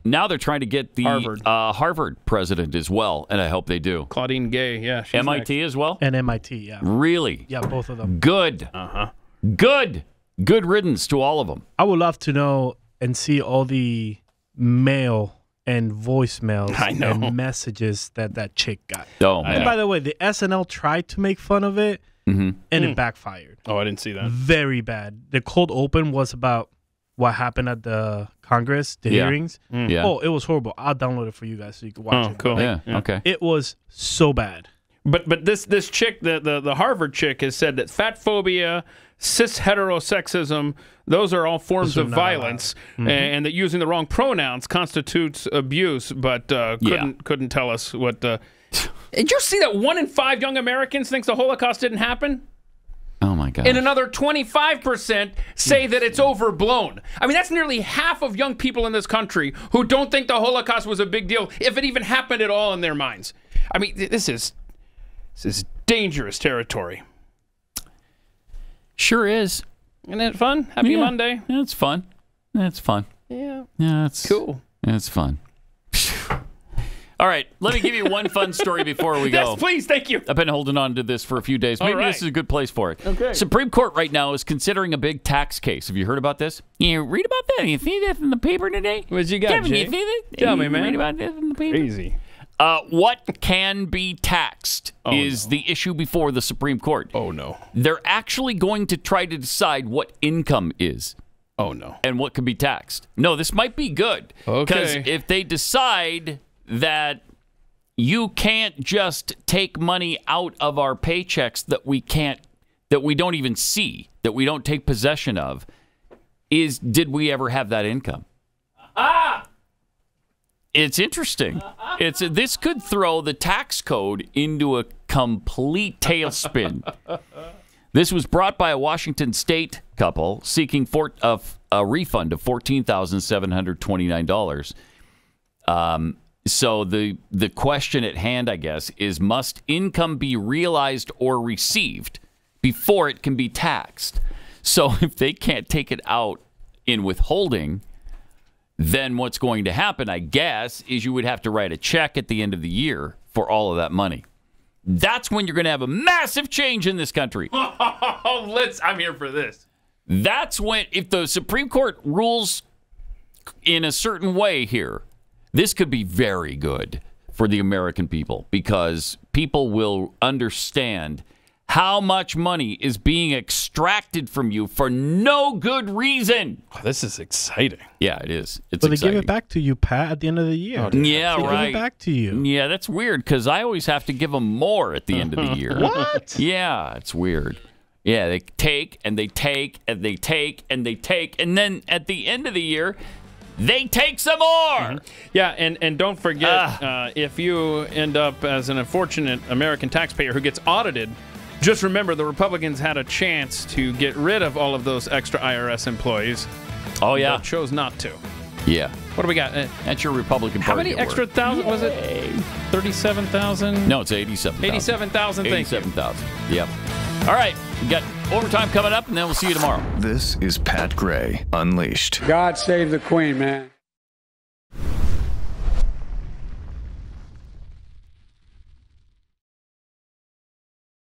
now they're trying to get the Harvard president as well, and I hope they do. Claudine Gay, yeah. She's MIT next. as well? And MIT, yeah. Really? Yeah, both of them. Good. Good. Good riddance to all of them. I would love to know and see all the mail and voicemails and messages that chick got. Oh, man. And by the way, the SNL tried to make fun of it, and it backfired. Oh, I didn't see that. Very bad. The cold open was about what happened at the Congress, the hearings. Oh, it was horrible. I'll download it for you guys so you can watch it. Cool. Yeah, okay. It was so bad. But this chick, the Harvard chick, has said that fat phobia, cis heterosexism, those are all forms of violence, and that using the wrong pronouns constitutes abuse. But couldn't tell us what. Did you see that 1 in 5 young Americans thinks the Holocaust didn't happen? Oh, my God. And another 25% say that it's overblown. I mean, that's nearly half of young people in this country who don't think the Holocaust was a big deal, if it even happened at all in their minds. I mean, this is dangerous territory. Sure is. Isn't it fun? Happy Monday. Yeah, it's fun. That's fun. Yeah. Yeah, it's cool. It's fun. All right, let me give you one fun story before we go. Yes, please, thank you. I've been holding on to this for a few days. Maybe this is a good place for it. Okay. Supreme Court right now is considering a big tax case. Have you heard about this? You read about that? You see that in the paper today? What you got, Kevin, Jay? you see that? Tell me, man. Read about this in the paper? Crazy. What can be taxed is the issue before the Supreme Court. Oh, no. They're actually going to try to decide what income is. Oh, no. And what can be taxed. No, this might be good. Because if they decide that you can't just take money out of our paychecks that we don't even see, that we don't take possession of, did we ever have that income? It's interesting. This could throw the tax code into a complete tailspin. This was brought by a Washington State couple seeking a refund of $14,729. So the question at hand, I guess, is must income be realized or received before it can be taxed? So if they can't take it out in withholding, then what's going to happen, I guess, is you would have to write a check at the end of the year for all of that money. That's when you're going to have a massive change in this country. I'm here for this. That's when, if the Supreme Court rules in a certain way here, this could be very good for the American people, because people will understand how much money is being extracted from you for no good reason. Oh, this is exciting. Yeah, it is. It's but they exciting. give it back to you, Pat, at the end of the year. Yeah, they right. Give it back to you. Yeah, that's weird, because I always have to give them more at the end of the year. What? Yeah, it's weird. Yeah, they take, and they take, and they take, and they take, and then at the end of the year, they take some more. Mm-hmm. Yeah, and don't forget, if you end up as an unfortunate American taxpayer who gets audited, just remember the Republicans had a chance to get rid of all of those extra IRS employees. Oh, yeah. But chose not to. Yeah. What do we got? That's your Republican How Party. many extra thousand? Was it 37,000? No, it's 87,000. 87,000, thank you. 87,000. Yep. All right. We got overtime coming up, and then we'll see you tomorrow. This is Pat Gray Unleashed. God save the Queen, man.